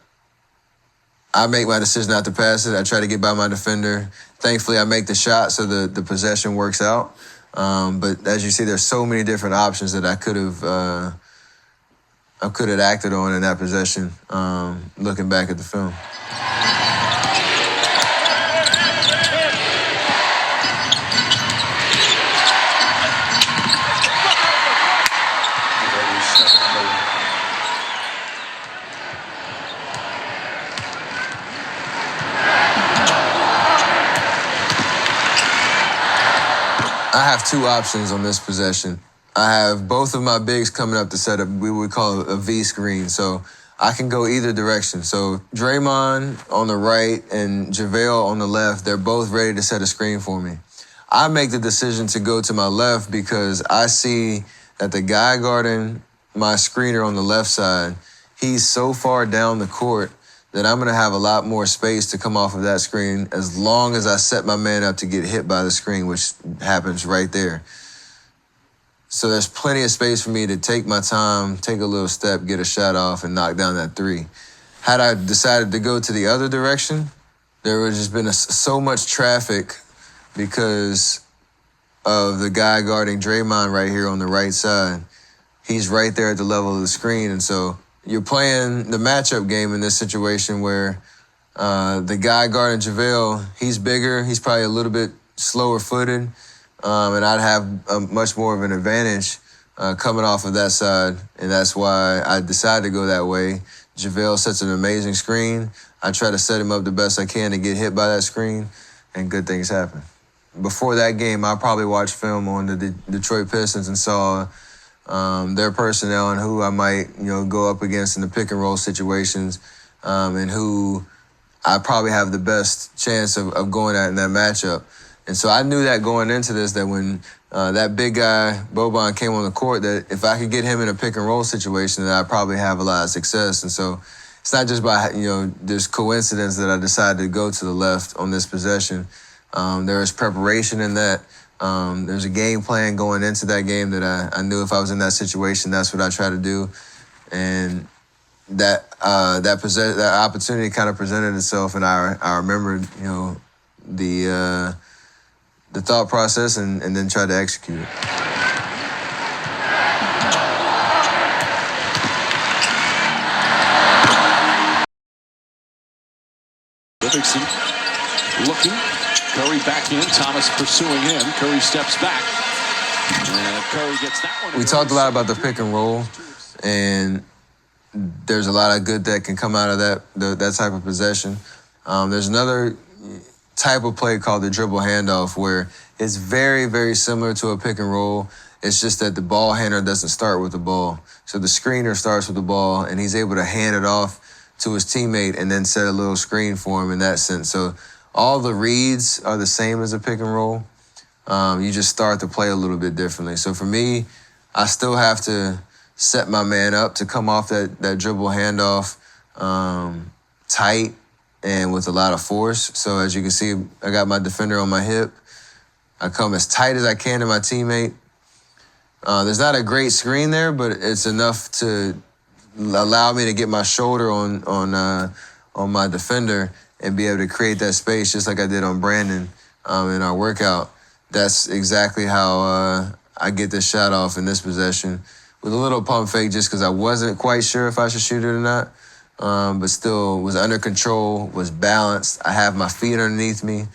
I make my decision not to pass it. I try to get by my defender. Thankfully, I make the shot so the possession works out. But as you see, there's so many different options that I could have acted on in that possession, looking back at the film. I have two options on this possession. I have both of my bigs coming up to set up, we would call it a V screen. So I can go either direction. So Draymond on the right and JaVale on the left, they're both ready to set a screen for me. I make the decision to go to my left because I see that the guy guarding my screener on the left side, he's so far down the court that I'm going to have a lot more space to come off of that screen as long as I set my man up to get hit by the screen, which happens right there. So there's plenty of space for me to take my time, take a little step, get a shot off, and knock down that three. Had I decided to go to the other direction, there would have just been so much traffic because of the guy guarding Draymond right here on the right side. He's right there at the level of the screen, and so you're playing the matchup game in this situation where the guy guarding JaVale, he's bigger, he's probably a little bit slower footed, and I'd have much more of an advantage coming off of that side, and that's why I decided to go that way. JaVale sets an amazing screen. I try to set him up the best I can to get hit by that screen, and good things happen. Before that game, I probably watched film on the Detroit Pistons and saw their personnel and who I might, go up against in the pick and roll situations, and who I probably have the best chance of going at in that matchup. And so I knew that going into this, that when that big guy, Boban, came on the court, that if I could get him in a pick and roll situation, that I'd probably have a lot of success. And so it's not just by, just coincidence that I decided to go to the left on this possession. There is preparation in that. There's a game plan going into that game that I knew if I was in that situation, that's what I try to do. And that opportunity kind of presented itself, and I remembered, the thought process and then tried to execute it. Livingston looking. Curry back in. Thomas pursuing him. Curry steps back. And Curry gets that one. We talked a lot about the pick and roll, and there's a lot of good that can come out of that type of possession. There's another type of play called the dribble handoff, where it's very, very similar to a pick and roll. It's just that the ball handler doesn't start with the ball. So the screener starts with the ball, and he's able to hand it off to his teammate and then set a little screen for him in that sense. So all the reads are the same as a pick and roll. You just start the play a little bit differently. So for me, I still have to set my man up to come off that dribble handoff tight and with a lot of force. So as you can see, I got my defender on my hip. I come as tight as I can to my teammate. There's not a great screen there, but it's enough to allow me to get my shoulder on my defender and be able to create that space just like I did on Brandon in our workout. That's exactly how I get this shot off in this possession, with a little pump fake just because I wasn't quite sure if I should shoot it or not, but still was under control, was balanced. I have my feet underneath me,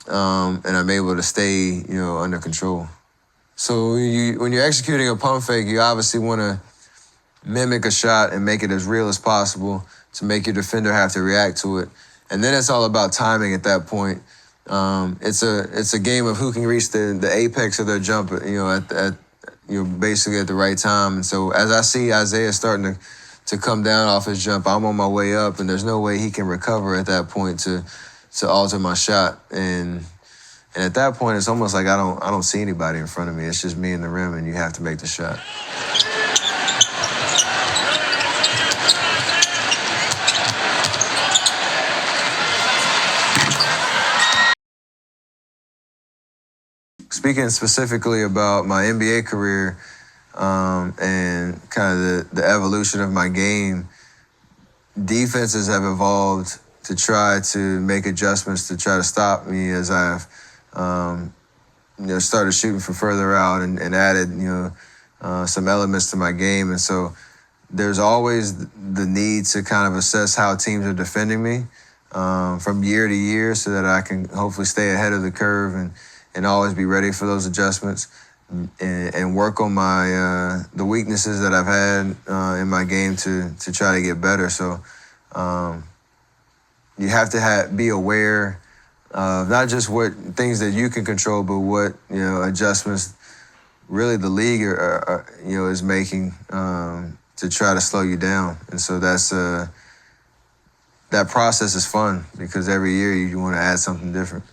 and I'm able to stay, under control. So when you're executing a pump fake, you obviously want to mimic a shot and make it as real as possible to make your defender have to react to it. And then it's all about timing at that point. It's a game of who can reach the apex of their jump, basically at the right time. And so as I see Isaiah starting to come down off his jump, I'm on my way up, and there's no way he can recover at that point to alter my shot. And at that point, it's almost like I don't see anybody in front of me. It's just me and the rim, and you have to make the shot. Speaking specifically about my NBA career and kind of the evolution of my game, defenses have evolved to try to make adjustments to try to stop me as I've started shooting from further out and added some elements to my game. And so there's always the need to kind of assess how teams are defending me from year to year so that I can hopefully stay ahead of the curve and always be ready for those adjustments and work on my the weaknesses that I've had in my game to try to get better. So you have to be aware of not just what things that you can control, but what adjustments really the league is making to try to slow you down. And so that process is fun because every year you want to add something different.